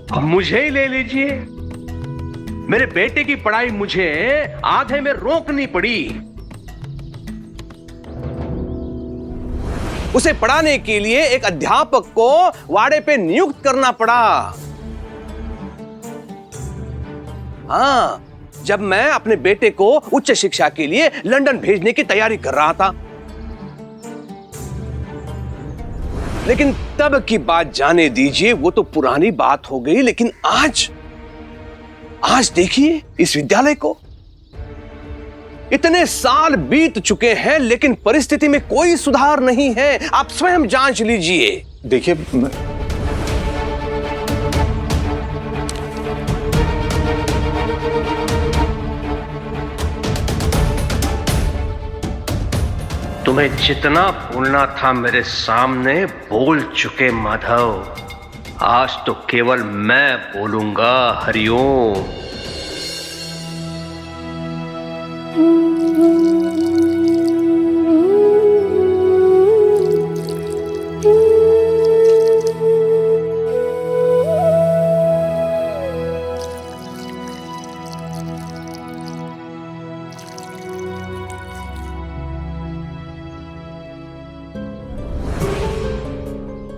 अब मुझे ही ले लीजिए, मेरे बेटे की पढ़ाई मुझे आधे में रोकनी पड़ी। उसे पढ़ाने के लिए एक अध्यापक को वाड़े पे नियुक्त करना पड़ा। हाँ, जब मैं अपने बेटे को उच्च शिक्षा के लिए लंदन भेजने की तैयारी कर रहा था। लेकिन तब की बात जाने दीजिए, वो तो पुरानी बात हो गई। लेकिन आज देखिए इस विद्यालय को, इतने साल बीत चुके हैं लेकिन परिस्थिति में कोई सुधार नहीं है। आप स्वयं जांच लीजिए। देखिए, तुम्हें जितना बोलना था मेरे सामने बोल चुके माधव। आज तो केवल मैं बोलूंगा। हरिओम।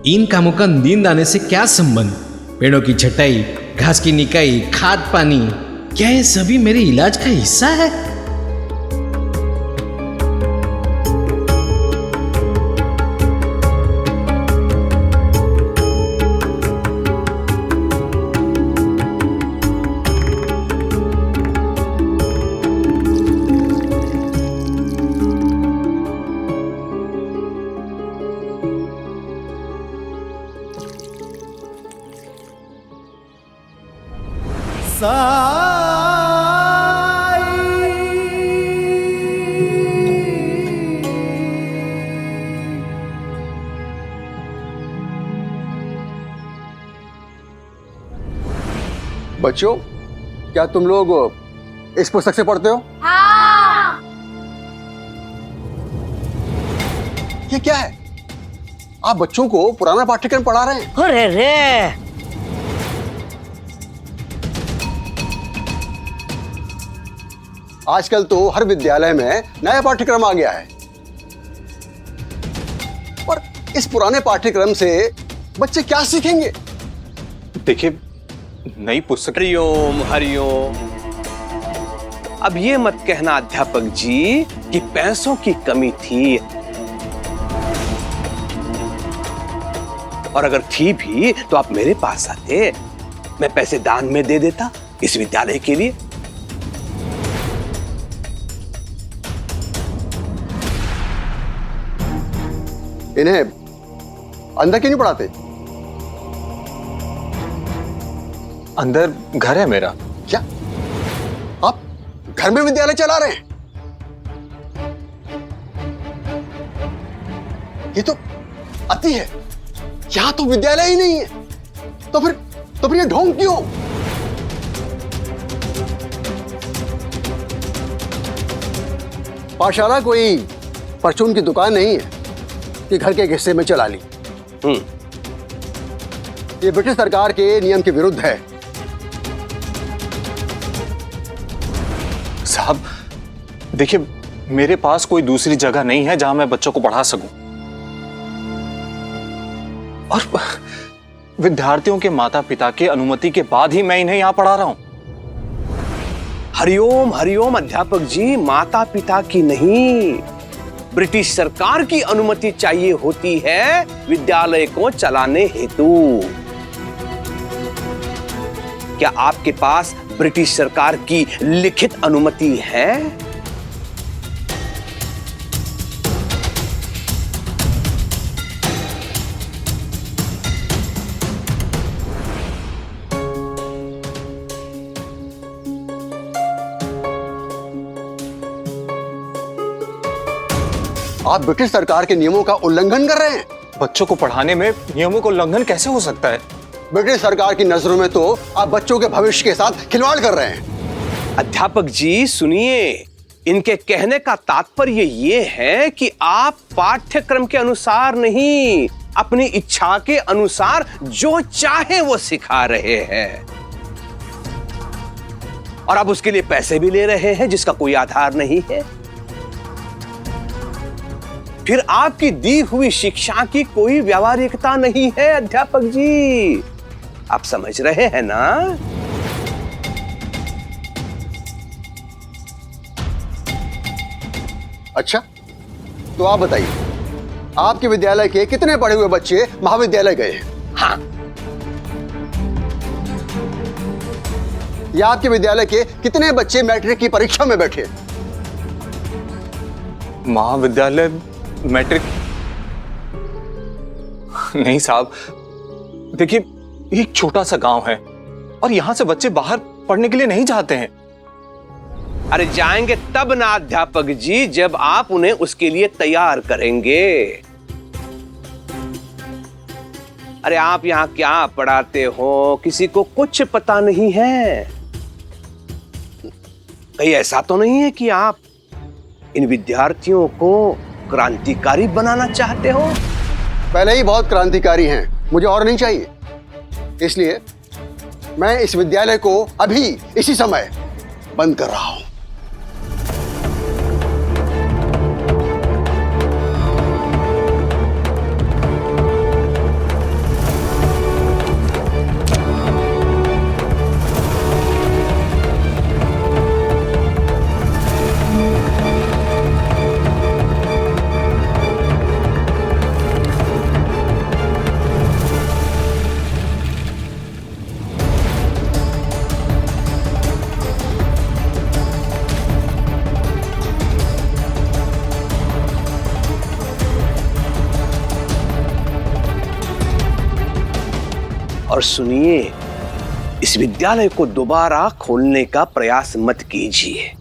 इन कामों का नींद आने से क्या संबंध? पेड़ों की छटाई, घास की निकाई, खाद पानी, क्या ये सभी मेरे इलाज का हिस्सा है? बच्चों, क्या तुम लोग इस पुस्तक से पढ़ते हो? हाँ। ये क्या है? आप बच्चों को पुराना पाठ्यक्रम पढ़ा रहे हैं? अरे रे, आजकल तो हर विद्यालय में नया पाठ्यक्रम आ गया है, और इस पुराने पाठ्यक्रम से बच्चे क्या सीखेंगे? देखिए, नई पुस्तक। हरिओम हरिओम। अब ये मत कहना अध्यापक जी कि पैसों की कमी थी, और अगर थी भी तो आप मेरे पास आते, मैं पैसे दान में दे देता इस विद्यालय के लिए। इन्हें अंदर क्यों नहीं पढ़ाते? अंदर घर है मेरा। क्या आप घर में विद्यालय चला रहे हैं? ये तो अति है। यहां तो विद्यालय ही नहीं है, तो फिर ये ढोंग क्यों? पाठशाला कोई परचून की दुकान नहीं है कि घर के एक हिस्से में चला ली। ये ब्रिटिश सरकार के नियम के विरुद्ध है। साहब देखिए, मेरे पास कोई दूसरी जगह नहीं है जहां मैं बच्चों को पढ़ा सकूं, और विद्यार्थियों के माता पिता की अनुमति के बाद ही मैं इन्हें यहां पढ़ा रहा हूं। हरिओम हरिओम अध्यापक जी, माता पिता की नहीं, ब्रिटिश सरकार की अनुमति चाहिए होती है विद्यालय को चलाने हेतु। क्या आपके पास ब्रिटिश सरकार की लिखित अनुमति है? आप ब्रिटिश सरकार के नियमों का उल्लंघन कर रहे हैं। बच्चों को पढ़ाने में नियमों का उल्लंघन कैसे हो सकता है? ब्रिटिश सरकार की नजरों में तो आप बच्चों के भविष्य के साथ खिलवाड़ कर रहे हैं। अध्यापक जी सुनिए, इनके कहने का तात्पर्य ये है कि आप पाठ्यक्रम के अनुसार नहीं, अपनी इच्छा के अनुसार जो चाहे वो सिखा रहे हैं, और आप उसके लिए पैसे भी ले रहे हैं जिसका कोई आधार नहीं है। फिर आपकी दी हुई शिक्षा की कोई व्यावहारिकता नहीं है अध्यापक जी। आप समझ रहे हैं ना? अच्छा, तो आप बताइए, आपके विद्यालय के कितने पढ़े हुए बच्चे महाविद्यालय गए हैं? हाँ। या आपके विद्यालय के कितने बच्चे मैट्रिक की परीक्षा में बैठे? महाविद्यालय मैट्रिक नहीं साहब, देखिए एक छोटा सा गांव है और यहां से बच्चे बाहर पढ़ने के लिए नहीं जाते हैं। अरे जाएंगे तब ना अध्यापक जी, जब आप उन्हें उसके लिए तैयार करेंगे। अरे आप यहां क्या पढ़ाते हो, किसी को कुछ पता नहीं है। कहीं ऐसा तो नहीं है कि आप इन विद्यार्थियों को क्रांतिकारी बनाना चाहते हो? पहले ही बहुत क्रांतिकारी हैं, मुझे और नहीं चाहिए। इसलिए मैं इस विद्यालय को अभी इसी समय बंद कर रहा हूं। और सुनिए, इस विद्यालय को दोबारा खोलने का प्रयास मत कीजिए।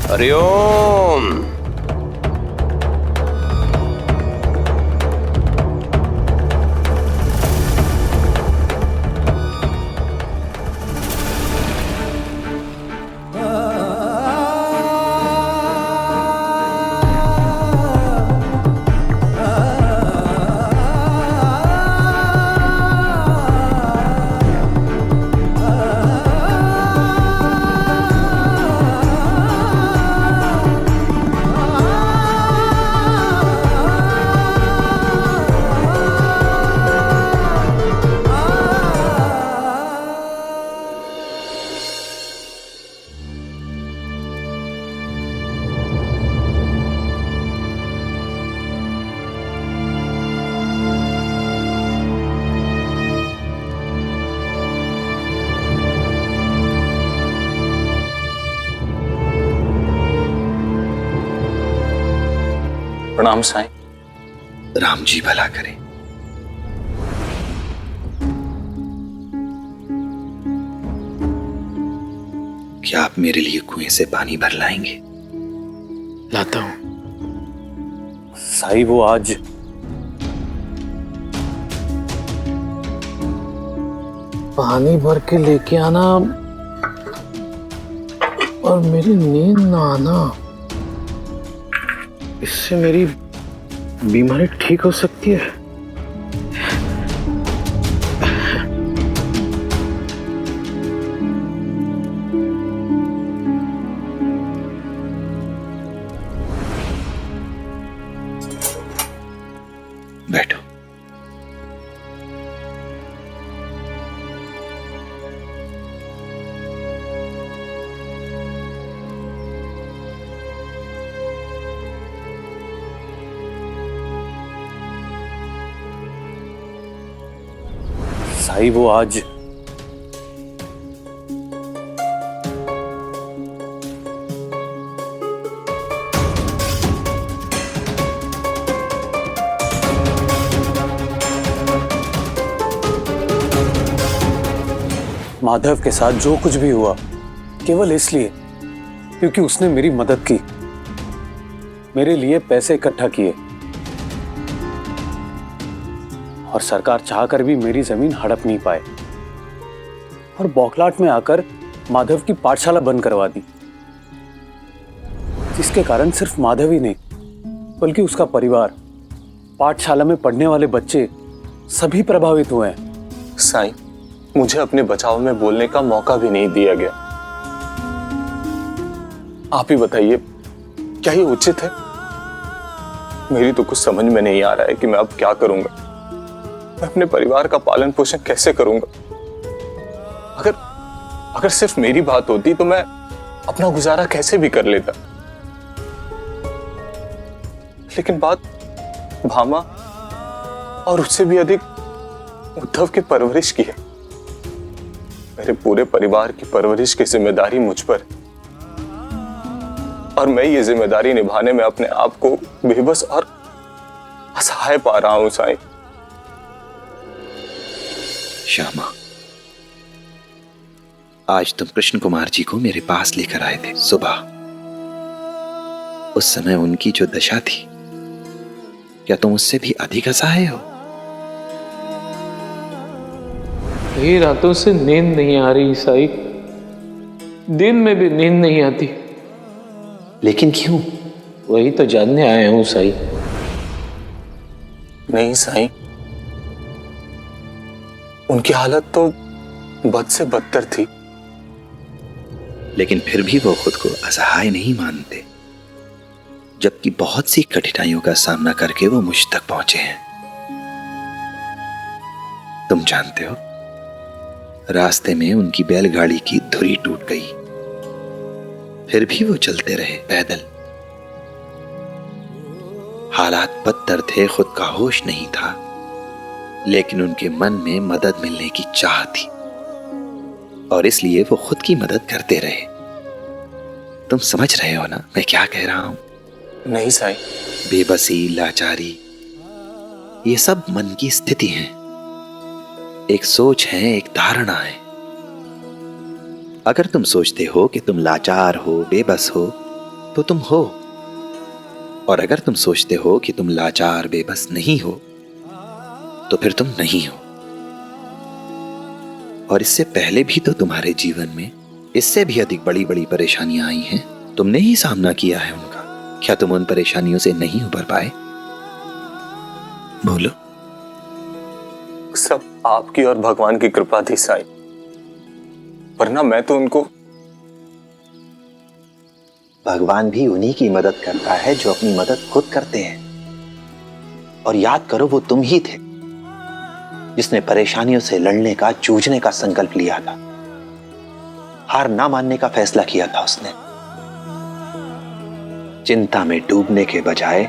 हरिओम। प्रणाम साईं। राम जी भला करे। क्या आप मेरे लिए कुएं से पानी भर लाएंगे? लाता हूं। साई वो आज पानी भर के लेके आना और मेरी नींद ना आना, इससे मेरी बीमारी ठीक हो सकती है। बैठो। साई वो आज माधव के साथ जो कुछ भी हुआ केवल इसलिए क्योंकि उसने मेरी मदद की, मेरे लिए पैसे इकट्ठा किए और सरकार चाहकर भी मेरी जमीन हड़प नहीं पाए और बौखलाहट में आकर माधव की पाठशाला बंद करवा दी, जिसके कारण सिर्फ माधव ही नहीं बल्कि उसका परिवार, पाठशाला में पढ़ने वाले बच्चे सभी प्रभावित हुए हैं। साईं, मुझे अपने बचाव में बोलने का मौका भी नहीं दिया गया। आप ही बताइए, क्या ये उचित है? मेरी तो कुछ समझ में नहीं आ रहा है कि मैं अब क्या करूंगा। मैं अपने परिवार का पालन पोषण कैसे करूंगा? अगर सिर्फ मेरी बात होती तो मैं अपना गुजारा कैसे भी कर लेता, लेकिन बात भामा और उससे भी अधिक उद्धव की परवरिश की है। मेरे पूरे परिवार की परवरिश की जिम्मेदारी मुझ पर है और मैं ये जिम्मेदारी निभाने में अपने आप को बेबस और असहाय पा रहा हूं साईं। श्यामा, आज तुम कृष्ण कुमार जी को मेरे पास लेकर आए थे सुबह। उस समय उनकी जो दशा थी, क्या तुम उससे भी अधिक असहाय हो? कई रातों से नींद नहीं आ रही साई, दिन में भी नींद नहीं आती। लेकिन क्यों? वही तो जानने आया हूं साई। नहीं साईं, उनकी हालत तो बद से बदतर थी। लेकिन फिर भी वो खुद को असहाय नहीं मानते, जबकि बहुत सी कठिनाइयों का सामना करके वो मुझ तक पहुंचे हैं। तुम जानते हो, रास्ते में उनकी बैलगाड़ी की धुरी टूट गई, फिर भी वो चलते रहे पैदल। हालात बदतर थे, खुद का होश नहीं था, लेकिन उनके मन में मदद मिलने की चाह थी और इसलिए वो खुद की मदद करते रहे। तुम समझ रहे हो ना मैं क्या कह रहा हूं? नहीं साईं। बेबसी, लाचारी, ये सब मन की स्थिति है, एक सोच है, एक धारणा है। अगर तुम सोचते हो कि तुम लाचार हो, बेबस हो, तो तुम हो, और अगर तुम सोचते हो कि तुम लाचार बेबस नहीं हो, तो फिर तुम नहीं हो। और इससे पहले भी तो तुम्हारे जीवन में इससे भी अधिक बड़ी बड़ी परेशानियां आई हैं, तुमने ही सामना किया है उनका। क्या तुम उन परेशानियों से नहीं उबर पाए? बोलो। सब आपकी और भगवान की कृपा थी साईं, वरना मैं तो उनको। भगवान भी उन्हीं की मदद करता है जो अपनी मदद खुद करते हैं। और याद करो, वो तुम ही थे जिसने परेशानियों से लड़ने का, जूझने का संकल्प लिया था। हार ना मानने का फैसला किया था उसने। चिंता में डूबने के बजाय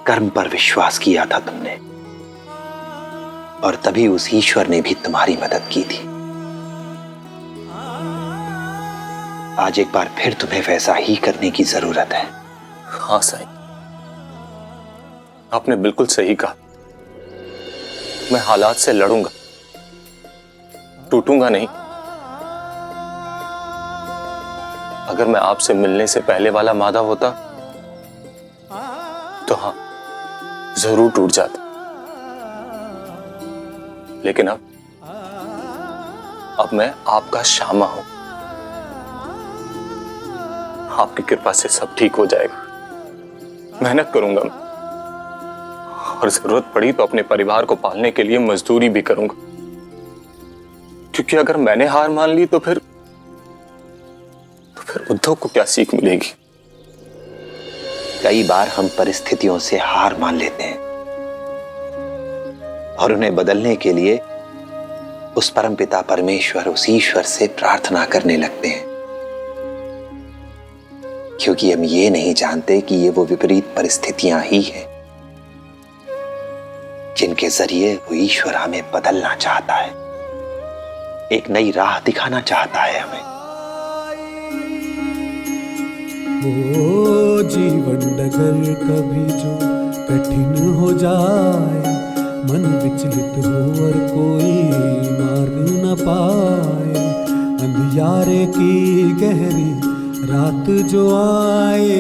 कर्म पर विश्वास किया था तुमने, और तभी उस ईश्वर ने भी तुम्हारी मदद की थी। आज एक बार फिर तुम्हें वैसा ही करने की जरूरत है। हाँ साईं, आपने बिल्कुल सही कहा। मैं हालात से लड़ूंगा, टूटूंगा नहीं। अगर मैं आपसे मिलने से पहले वाला माधव होता तो हाँ, जरूर टूट जाता। लेकिन अब मैं आपका श्यामा हूं। आपकी कृपा से सब ठीक हो जाएगा। मेहनत करूंगा मैं, और जरूरत पड़ी तो अपने परिवार को पालने के लिए मजदूरी भी करूंगा। क्योंकि अगर मैंने हार मान ली तो फिर उद्धव को क्या सीख मिलेगी? कई बार हम परिस्थितियों से हार मान लेते हैं और उन्हें बदलने के लिए उस परमपिता परमेश्वर, उस ईश्वर से प्रार्थना करने लगते हैं, क्योंकि हम ये नहीं जानते कि ये वो विपरीत परिस्थितियां ही हैं जिनके जरिए वो ईश्वर हमें बदलना चाहता है, एक नई राह दिखाना चाहता है हमें। ओ जीवन डगर कभी जो कठिन हो जाए, मन विचलित हो और कोई मार्ग न पाए, अंधियारे की गहरी रात जो आए,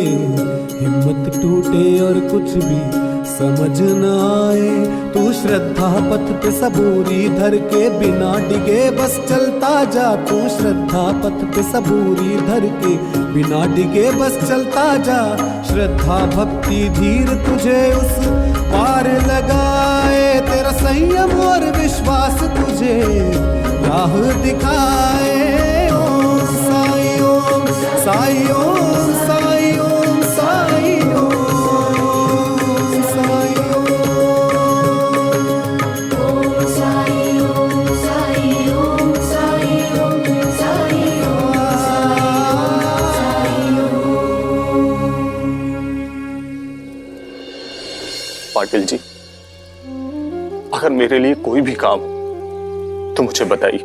हिम्मत टूटे और कुछ भी समझ न आए, तू श्रद्धा पथ पे सबूरी धर के बिना डिगे बस चलता जा। तू श्रद्धा पथ पे सबूरी धर के बिना डिगे बस चलता जा। श्रद्धा भक्ति धीर तुझे उस पार लगाए, तेरा संयम और विश्वास तुझे राह दिखाए। ओम साई ओम साई ओम साई ओम साई ओम साई पाटिल जी, अगर मेरे लिए कोई भी काम हो तो मुझे बताइए,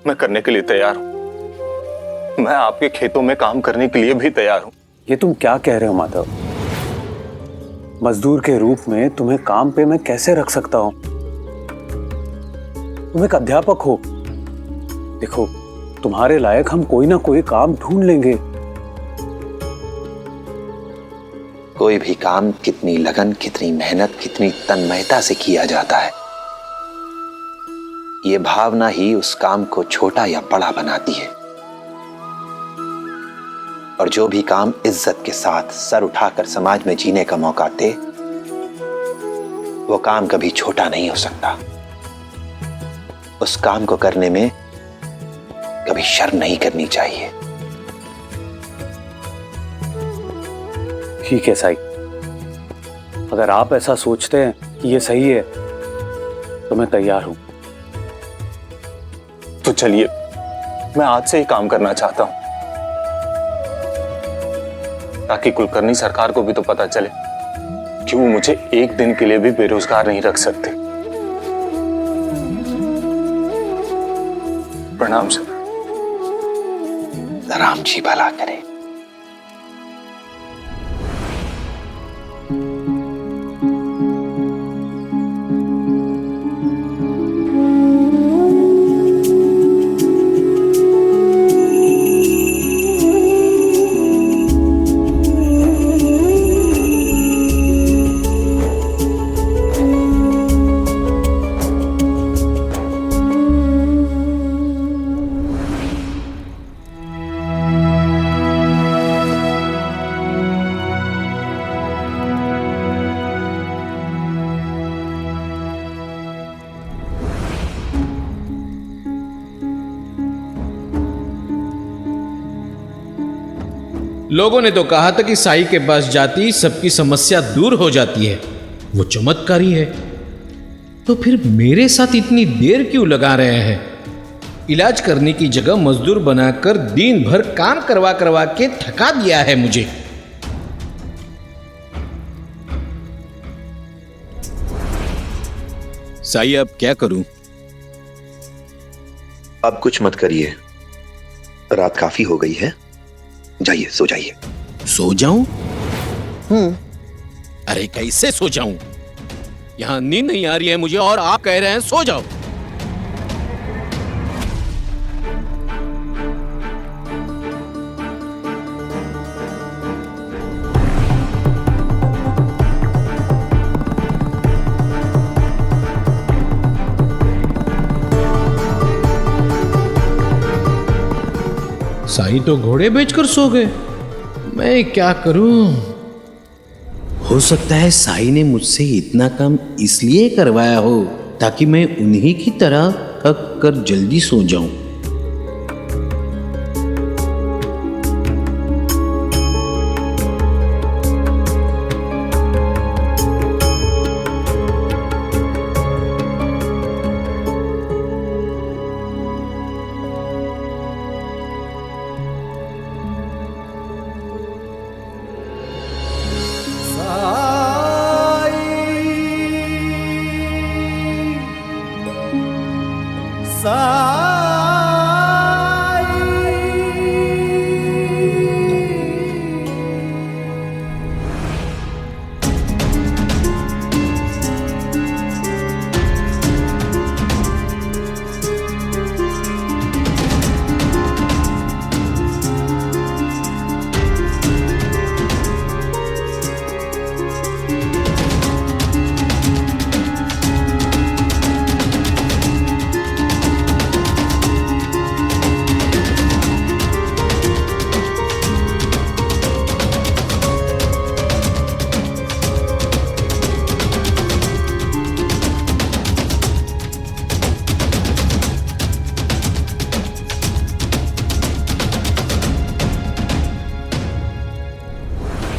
मैं करने के लिए तैयार हूं। मैं आपके खेतों में काम करने के लिए भी तैयार हूं। ये तुम क्या कह रहे हो माधव? मजदूर के रूप में तुम्हें काम पे मैं कैसे रख सकता हूं? तुम एक अध्यापक हो। देखो, तुम्हारे लायक हम कोई ना कोई काम ढूंढ लेंगे। कोई भी काम कितनी लगन, कितनी मेहनत, कितनी तन्मयता से किया जाता है, ये भावना ही उस काम को छोटा या बड़ा बनाती है। और जो भी काम इज्जत के साथ सर उठाकर समाज में जीने का मौका दे, वो काम कभी छोटा नहीं हो सकता। उस काम को करने में कभी शर्म नहीं करनी चाहिए। ठीक है साई, अगर आप ऐसा सोचते हैं कि ये सही है तो मैं तैयार हूं। तो चलिए, मैं आज से ही काम करना चाहता हूं, ताकि कुलकर्णी सरकार को भी तो पता चले कि वो मुझे एक दिन के लिए भी बेरोजगार नहीं रख सकते। प्रणाम सर। राम जी भला करे। लोगों ने तो कहा था कि साई के पास जाती सबकी समस्या दूर हो जाती है। वो चमत्कारी है, तो फिर मेरे साथ इतनी देर क्यों लगा रहे हैं? इलाज करने की जगह मजदूर बनाकर दिन भर काम करवा करवा के थका दिया है मुझे। साई, अब क्या करूं? अब कुछ मत करिए, रात काफी हो गई है, जाइए सो जाइए। सो जाऊं? अरे कैसे सो जाऊं? यहां नींद नहीं आ रही है मुझे और आप कह रहे हैं सो जाओ। साई तो घोड़े बेचकर सो गए, मैं क्या करूं? हो सकता है साई ने मुझसे इतना काम इसलिए करवाया हो ताकि मैं उन्हीं की तरह थक कर जल्दी सो जाऊं।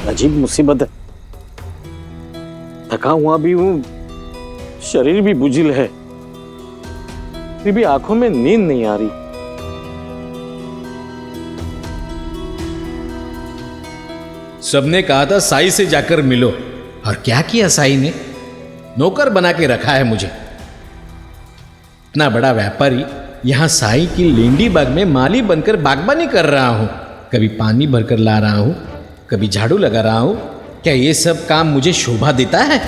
अजीब मुसीबत है, थका हुआ भी हूं, शरीर भी बुझिल है, फिर भी आंखों में नींद नहीं आ रही। सबने कहा था साई से जाकर मिलो, और क्या किया साई ने? नौकर बना के रखा है मुझे। इतना बड़ा व्यापारी यहां साई की लेंडी बाग में माली बनकर बागबानी कर रहा हूं, कभी पानी भरकर ला रहा हूं, कभी झाड़ू लगा रहा हूं। क्या ये सब काम मुझे शोभा देता है?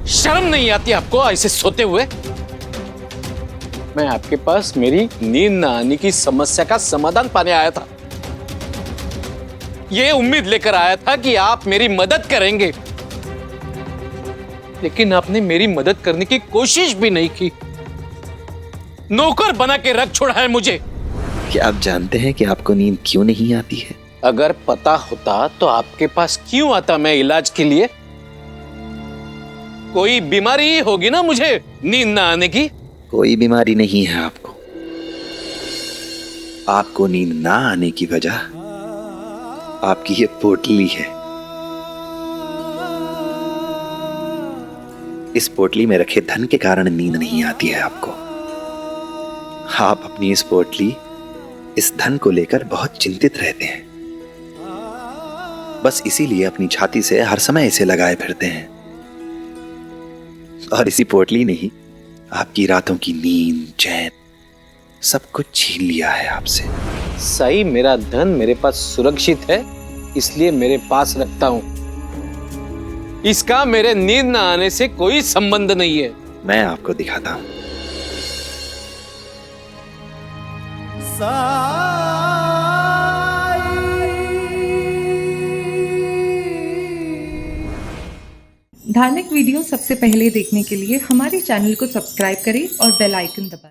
शर्म नहीं आती आपको ऐसे सोते हुए? मैं आपके पास मेरी नींद न आने की समस्या का समाधान पाने आया था। ये उम्मीद लेकर आया था कि आप मेरी मदद करेंगे, लेकिन आपने मेरी मदद करने की कोशिश भी नहीं की। नौकर बना के रख छोड़ा है मुझे। क्या आप जानते हैं कि आपको नींद क्यों नहीं आती है? अगर पता होता तो आपके पास क्यों आता मैं इलाज के लिए? कोई बीमारी ही होगी ना मुझे नींद ना आने की। कोई बीमारी नहीं है आपको। आपको नींद ना आने की वजह आपकी ये पोटली है। इस पोटली में रखे धन के कारण नींद नहीं आती है आपको। आप अपनी इस पोटली, इस धन को लेकर बहुत चिंतित रहते हैं। बस इसीलिए अपनी छाती से हर समय इसे लगाए फिरते हैं। और इसी पोटली ने ही आपकी रातों की नींद, चैन सब कुछ छीन लिया है आपसे। सही, मेरा धन मेरे पास सुरक्षित है, इसलिए मेरे पास रखता हूं। इसका मेरे नींद न आने से कोई संबंध नहीं है। मैं आपको दिखाता हूं। धार्मिक वीडियो सबसे पहले देखने के लिए हमारे चैनल को सब्सक्राइब करें और बेल आइकन दबाएं।